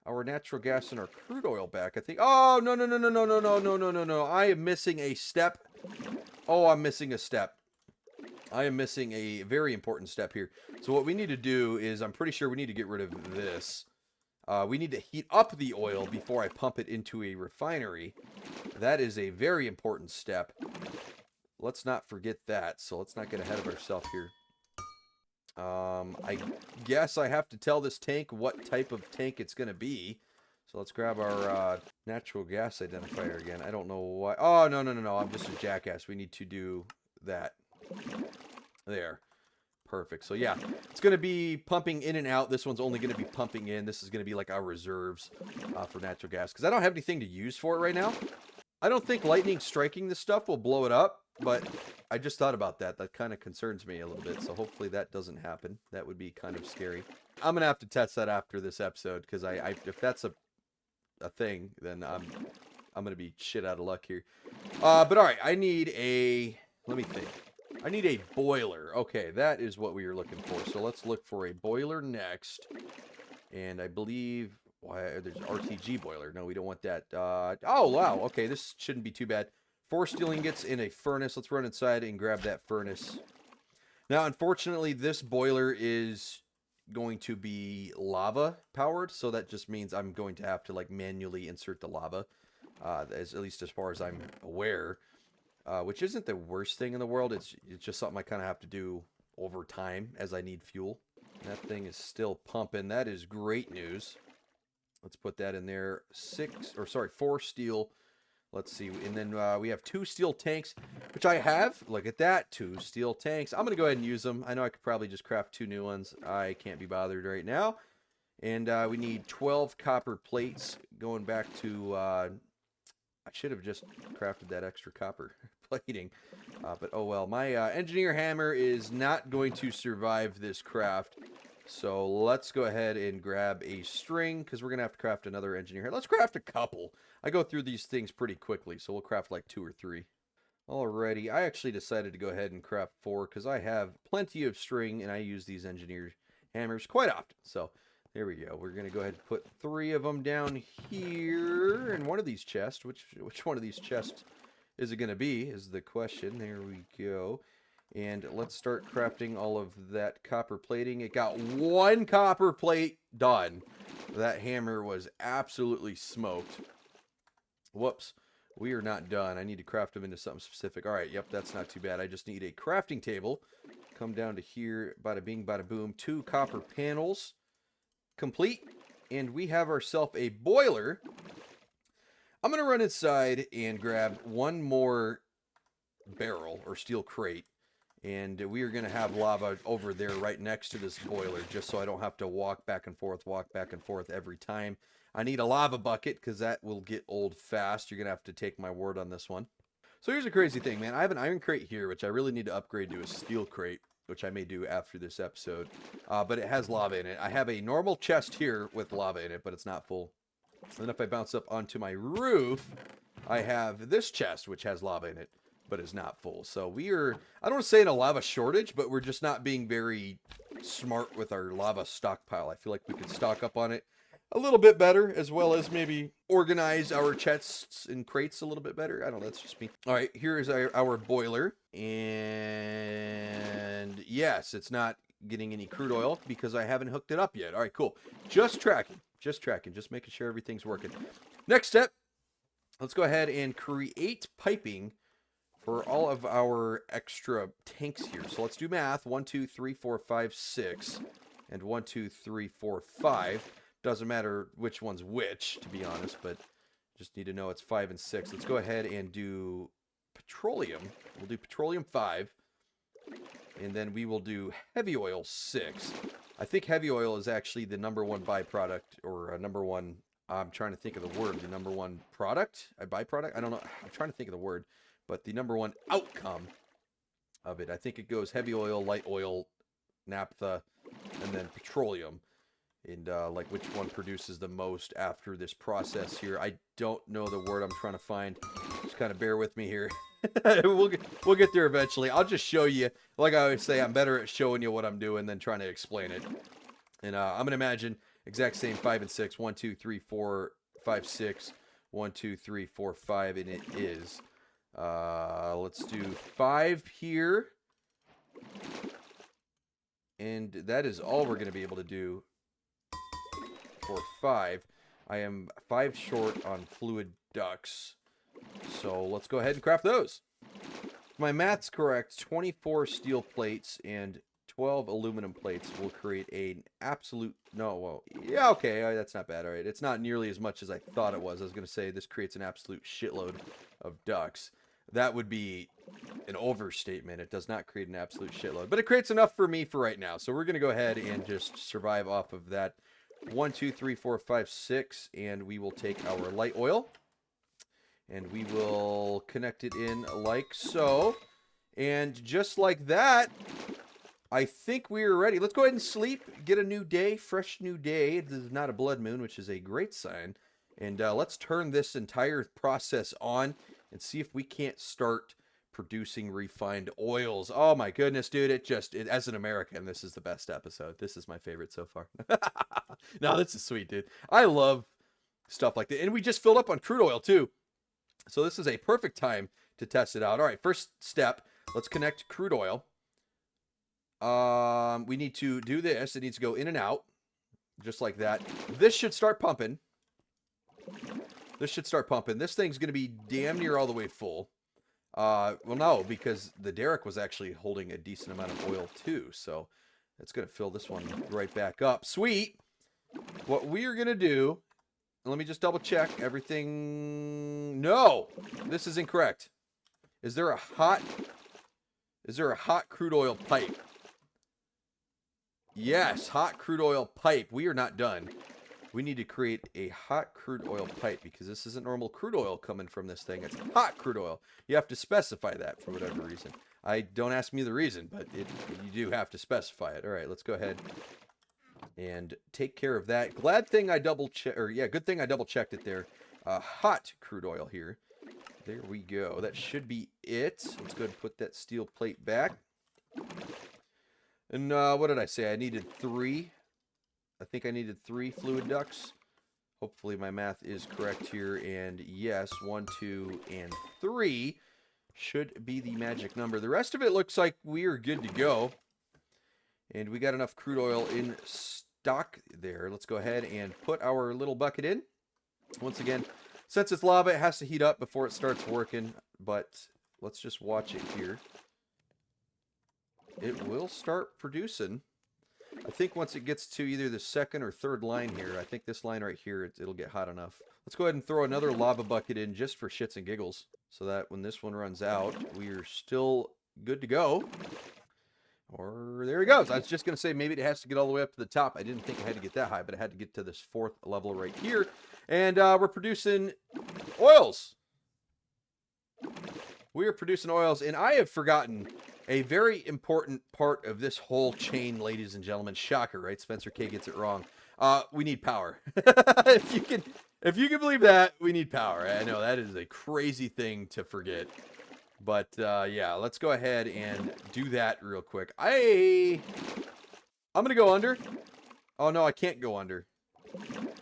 [SPEAKER 1] our natural gas and our crude oil back. I think. Oh, no. I am missing a step. Oh, I'm missing a step. I am missing a very important step here. So what we need to do is, I'm pretty sure we need to get rid of this. We need to heat up the oil before I pump it into a refinery. That is a very important step. Let's not forget that. So let's not get ahead of ourselves here. I guess I have to tell this tank what type of tank it's going to be. So let's grab our natural gas identifier again. I don't know why. Oh, no. I'm just a jackass. We need to do that. There. Perfect. So yeah, it's going to be pumping in and out. This one's only going to be pumping in. This is going to be like our reserves for natural gas because I don't have anything to use for it right now. I don't think lightning striking this stuff will blow it up, but I just thought about that. That kind of concerns me a little bit. So hopefully that doesn't happen. That would be kind of scary. I'm going to have to test that after this episode because if that's a thing, then I'm going to be shit out of luck here. But all right, I need a, let me think. I need a boiler. Okay, that is what we are looking for. So let's look for a boiler next. And I believe, why there's an RTG boiler. No, we don't want that. Oh, wow. Okay, this shouldn't be too bad. 4 steel ingots in a furnace. Let's run inside and grab that furnace. Now, unfortunately, this boiler is going to be lava powered. So that just means I'm going to have to like manually insert the lava. At least as far as I'm aware. Which isn't the worst thing in the world. It's just something I kind of have to do over time as I need fuel. That thing is still pumping. That is great news. Let's put that in there. 4 steel. Let's see. And then we have 2 steel tanks, which I have. Look at that. 2 steel tanks. I'm going to go ahead and use them. I know I could probably just craft 2 new ones. I can't be bothered right now. And we need 12 copper plates. Going back to... I should have just crafted that extra copper plating, but oh well. My engineer hammer is not going to survive this craft, so let's go ahead and grab a string, because we're going to have to craft another engineer hammer. Let's craft a couple. I go through these things pretty quickly, so we'll craft like 2 or 3. Alrighty, I actually decided to go ahead and craft 4, because I have plenty of string, and I use these engineer hammers quite often, so... There we go. We're going to go ahead and put 3 of them down here in one of these chests. Which one of these chests is it going to be is the question. There we go. And let's start crafting all of that copper plating. It got 1 copper plate done. That hammer was absolutely smoked. Whoops. We are not done. I need to craft them into something specific. All right. Yep, that's not too bad. I just need a crafting table. Come down to here. Bada bing, bada boom. 2 copper panels. Complete, and we have ourselves a boiler. I'm going to run inside and grab 1 more barrel or steel crate, and we are going to have lava over there right next to this boiler, just so I don't have to walk back and forth every time. I need a lava bucket, because that will get old fast. You're going to have to take my word on this one. So here's a crazy thing, man. I have an iron crate here, which I really need to upgrade to a steel crate, which I may do after this episode, but it has lava in it. I have a normal chest here with lava in it, but it's not full. And then if I bounce up onto my roof, I have this chest, which has lava in it, but is not full. So we are, I don't want to say in a lava shortage, but we're just not being very smart with our lava stockpile. I feel like we could stock up on it a little bit better, as well as maybe organize our chests and crates a little bit better. I don't know, that's just me. All right, here is our boiler. And yes, it's not getting any crude oil because I haven't hooked it up yet. All right, cool. Just tracking, just making sure everything's working. Next step, let's go ahead and create piping for all of our extra tanks here. So let's do math. 1, 2, 3, 4, 5, 6, and 1, 2, 3, 4, 5. Doesn't matter which one's which, to be honest, but just need to know it's 5 and 6. Let's go ahead and do petroleum. We'll do petroleum 5, and then we will do heavy oil 6. I think heavy oil is actually the #1 byproduct, or #1, I'm trying to think of the word, the #1 product? A byproduct? I don't know. I'm trying to think of the word, but the #1 outcome of it. I think it goes heavy oil, light oil, naphtha, and then petroleum. And like which one produces the most after this process here. I don't know the word I'm trying to find. Just kind of bear with me here. we'll get there eventually. I'll just show you. Like I always say, I'm better at showing you what I'm doing than trying to explain it. And I'm going to imagine exact same 5 and 6. 1, 2, 3, 4, 5, 6. 1, 2, 3, 4, 5. And it is. Let's do 5 here. And that is all we're going to be able to do. For 5. I am 5 short on fluid ducts. So let's go ahead and craft those. My math's correct. 24 steel plates and 12 aluminum plates will create an absolute... No, well, yeah, okay, that's not bad. All right, it's not nearly as much as I thought it was. I was going to say this creates an absolute shitload of ducts. That would be an overstatement. It does not create an absolute shitload, but it creates enough for me for right now. So we're going to go ahead and just survive off of that. 1, 2, 3, 4, 5, 6, and we will take our light oil and we will connect it in like so. And just like that, I think we're ready. Let's go ahead and sleep, get a new day, fresh new day. This is not a blood moon, which is a great sign. And let's turn this entire process on and see if we can't start producing refined oils. Oh my goodness, dude. As an American, this is the best episode. This is my favorite so far. No, this is sweet, dude. I love stuff like that. And we just filled up on crude oil too. So this is a perfect time to test it out. All right, first step, let's connect crude oil. We need to do this. It needs to go in and out, just like that. This should start pumping. This thing's going to be damn near all the way full. Well, no, because the derrick was actually holding a decent amount of oil too. So it's going to fill this one right back up. Sweet. What we are going to do, let me just double check everything. No, this is incorrect. Is there a hot crude oil pipe? Yes, hot crude oil pipe. We are not done. We need to create a hot crude oil pipe because this isn't normal crude oil coming from this thing. It's hot crude oil. You have to specify that for whatever reason. Don't ask me the reason, but you do have to specify it. All right, let's go ahead and take care of that. Good thing I double checked it there. Hot crude oil here. There we go. That should be it. Let's go ahead and put that steel plate back. And what did I say? I needed 3. I think I needed 3 fluid ducts. Hopefully my math is correct here. And yes, 1, 2, and 3 should be the magic number. The rest of it looks like we are good to go. And we got enough crude oil in stock there. Let's go ahead and put our little bucket in. Once again, since it's lava, it has to heat up before it starts working. But let's just watch it here. It will start producing. I think once it gets to either the second or third line here, I think this line right here, it'll get hot enough. Let's go ahead and throw another lava bucket in just for shits and giggles, so that when this one runs out, we are still good to go. Or there he goes. I was just going to say maybe it has to get all the way up to the top. I didn't think I had to get that high, but I had to get to this 4th level right here. And we're producing oils. We are producing oils, and I have forgotten a very important part of this whole chain, ladies and gentlemen. Shocker, right? Spencer K gets it wrong. We need power. If you can believe that, we need power. I know that is a crazy thing to forget. But yeah, let's go ahead and do that real quick. I'm gonna go under. Oh no, I can't go under.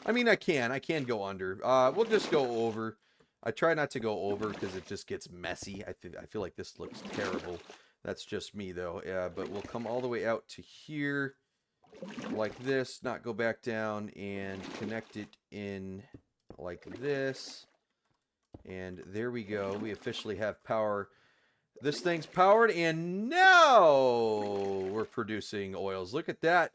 [SPEAKER 1] I mean, I can go under. We'll just go over. I try not to go over because it just gets messy. I feel like this looks terrible. That's just me though. Yeah, but we'll come all the way out to here like this, not go back down, and connect it in like this. And there we go. We officially have power. This thing's powered, and now we're producing oils. Look at that.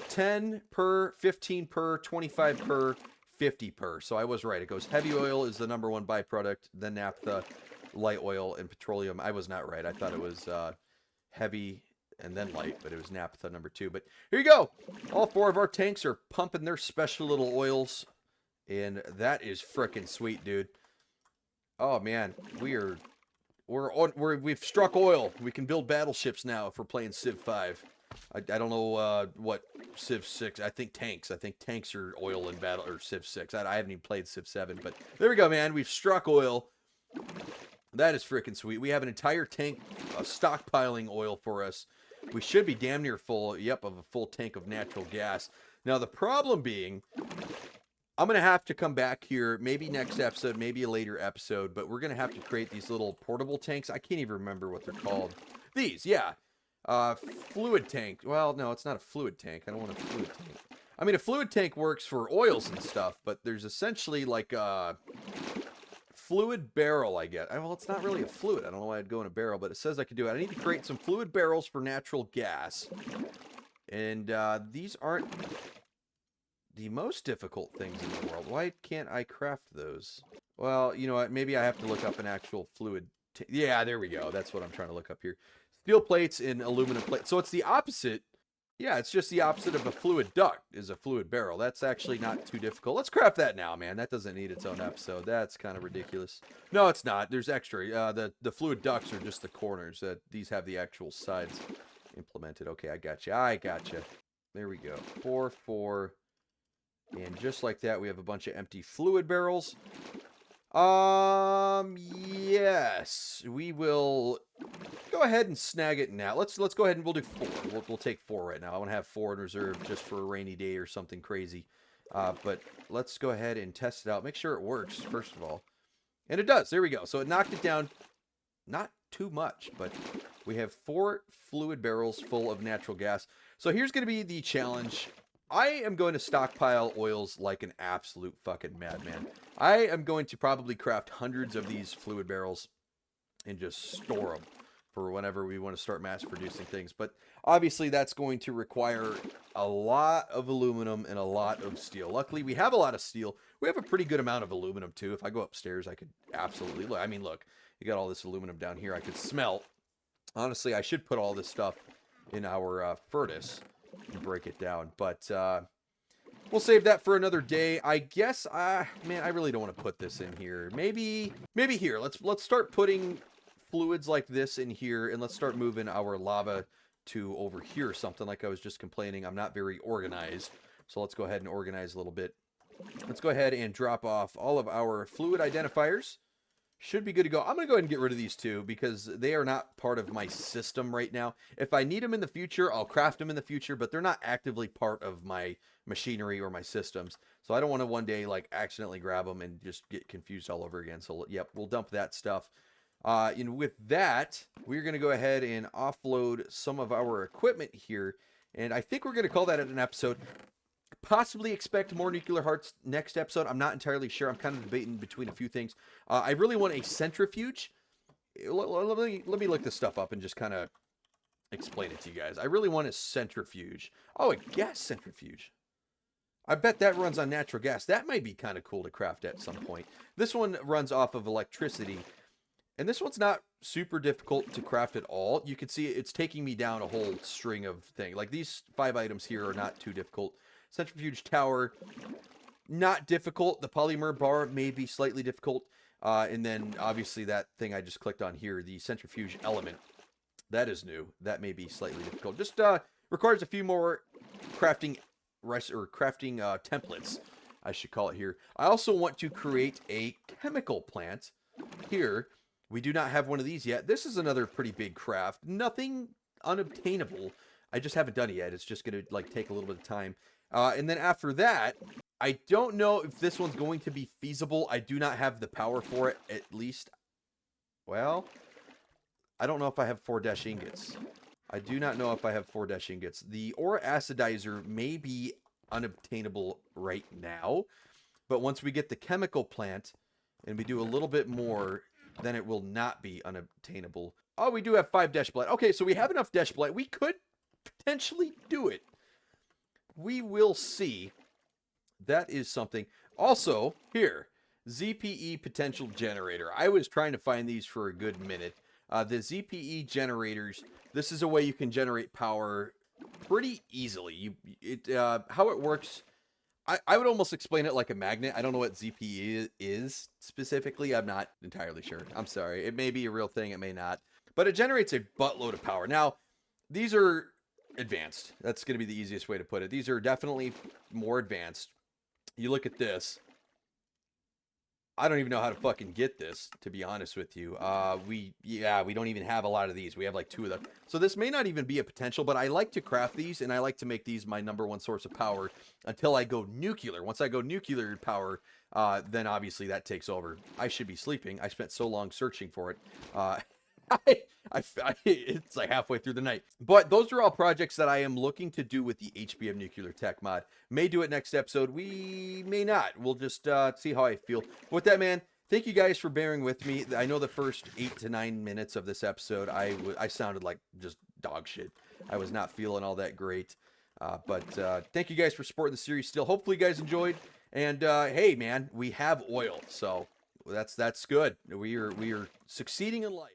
[SPEAKER 1] 10 per, 15 per, 25 per, 50 per. So I was right. It goes heavy oil is the #1 byproduct, then naphtha, light oil, and petroleum. I was not right. I thought it was heavy and then light, but it was naphtha #2. But here you go. All 4 of our tanks are pumping their special little oils, and that is frickin' sweet, dude. Oh man, we've struck oil. We can build battleships now if we're playing Civ 5. I don't know what Civ 6. I think tanks. I think tanks are oil in battle, or Civ 6. I haven't even played Civ 7, but there we go, man. We've struck oil. That is freaking sweet. We have an entire tank stockpiling oil for us. We should be damn near full. Yep, of a full tank of natural gas. Now the problem being, I'm going to have to come back here, maybe next episode, maybe a later episode, but we're going to have to create these little portable tanks. I can't even remember what they're called. These, yeah. Fluid tank. Well, no, it's not a fluid tank. I don't want a fluid tank. I mean, a fluid tank works for oils and stuff, but there's essentially like a fluid barrel, I get. Well, it's not really a fluid. I don't know why I'd go in a barrel, but it says I could do it. I need to create some fluid barrels for natural gas. And these aren't the most difficult things in the world. Why can't I craft those? Well, you know what? Maybe I have to look up an actual fluid Yeah, there we go. That's what I'm trying to look up here. Steel plates and aluminum plates. So it's the opposite. Yeah, it's just the opposite of a fluid duct is a fluid barrel. That's actually not too difficult. Let's craft that now, man. That doesn't need its own episode. That's kind of ridiculous. No, it's not. There's extra. The fluid ducts are just the corners. These have the actual sides implemented. Okay, I got you. I got you. There we go. 4, 4. And just like that, we have a bunch of empty fluid barrels. Yes, we will go ahead and snag it now. Let's go ahead and we'll do 4. We'll take 4 right now. I want to have 4 in reserve just for a rainy day or something crazy. But let's go ahead and test it out. Make sure it works, first of all. And it does. There we go. So it knocked it down. Not too much, but we have 4 fluid barrels full of natural gas. So here's going to be the challenge. I am going to stockpile oils like an absolute fucking madman. I am going to probably craft hundreds of these fluid barrels and just store them for whenever we want to start mass producing things. But obviously that's going to require a lot of aluminum and a lot of steel. Luckily, we have a lot of steel. We have a pretty good amount of aluminum too. If I go upstairs, I could absolutely look. I mean, look, you got all this aluminum down here I could smelt. Honestly, I should put all this stuff in our furnace and break it down, but we'll save that for another day. I guess man, I really don't want to put this in here. Maybe here. Let's start putting fluids like this in here, and let's start moving our lava to over here or something. Like I was just complaining, I'm not very organized, so let's go ahead and organize a little bit. Let's go ahead and drop off all of our fluid identifiers. Should be good to go. I'm going to go ahead and get rid of these 2 because they are not part of my system right now. If I need them in the future, I'll craft them in the future, but they're not actively part of my machinery or my systems. So I don't want to one day like accidentally grab them and just get confused all over again. So yep, we'll dump that stuff. And with that, we're going to go ahead and offload some of our equipment here. And I think we're going to call that an episode. Possibly expect more nuclear hearts next episode. I'm not entirely sure. I'm kind of debating between a few things. I really want a centrifuge. Let me look this stuff up and just kind of explain it to you guys. I really want a centrifuge. Oh, a gas centrifuge. I bet that runs on natural gas. That might be kind of cool to craft at some point. This one runs off of electricity. And this one's not super difficult to craft at all. You can see it's taking me down a whole string of things. Like these 5 items here are not too difficult. Centrifuge tower, not difficult. The polymer bar may be slightly difficult. And then obviously that thing I just clicked on here, the centrifuge element, that is new. That may be slightly difficult. Just requires a few more crafting templates, I should call it here. I also want to create a chemical plant here. We do not have one of these yet. This is another pretty big craft. Nothing unobtainable. I just haven't done it yet. It's just going to like take a little bit of time. And then after that, I don't know if this one's going to be feasible. I do not have the power for it, at least. Well, I don't know if I have 4 dash ingots. I do not know if I have 4 dash ingots. The ore acidizer may be unobtainable right now, but once we get the chemical plant and we do a little bit more, then it will not be unobtainable. Oh, we do have 5 dash blood. Okay, so we have enough dash blood. We could potentially do it. We will see. That is something. Also, here, ZPE potential generator. I was trying to find these for a good minute. The ZPE generators, this is a way you can generate power pretty easily. How it works, I would almost explain it like a magnet. I don't know what ZPE is specifically. I'm not entirely sure. I'm sorry. It may be a real thing. It may not. But it generates a buttload of power. Now, these are advanced. That's going to be the easiest way to put it. These are definitely more advanced. You look at this. I don't even know how to fucking get this, to be honest with you. We don't even have a lot of these. We have like 2 of them. So this may not even be a potential, but I like to craft these, and I like to make these my #1 source of power until I go nuclear. Once I go nuclear power, then obviously that takes over. I should be sleeping. I spent so long searching for it. It's like halfway through the night. But those are all projects that I am looking to do with the HBM nuclear tech mod. May do it next episode. We may not. We'll just see how I feel. With that, man, thank you guys for bearing with me. I know the first 8 to 9 minutes of this episode, I sounded like just dog shit. I was not feeling all that great. But thank you guys for supporting the series still. Hopefully you guys enjoyed. And hey, man, we have oil. So That's good. We are succeeding in life.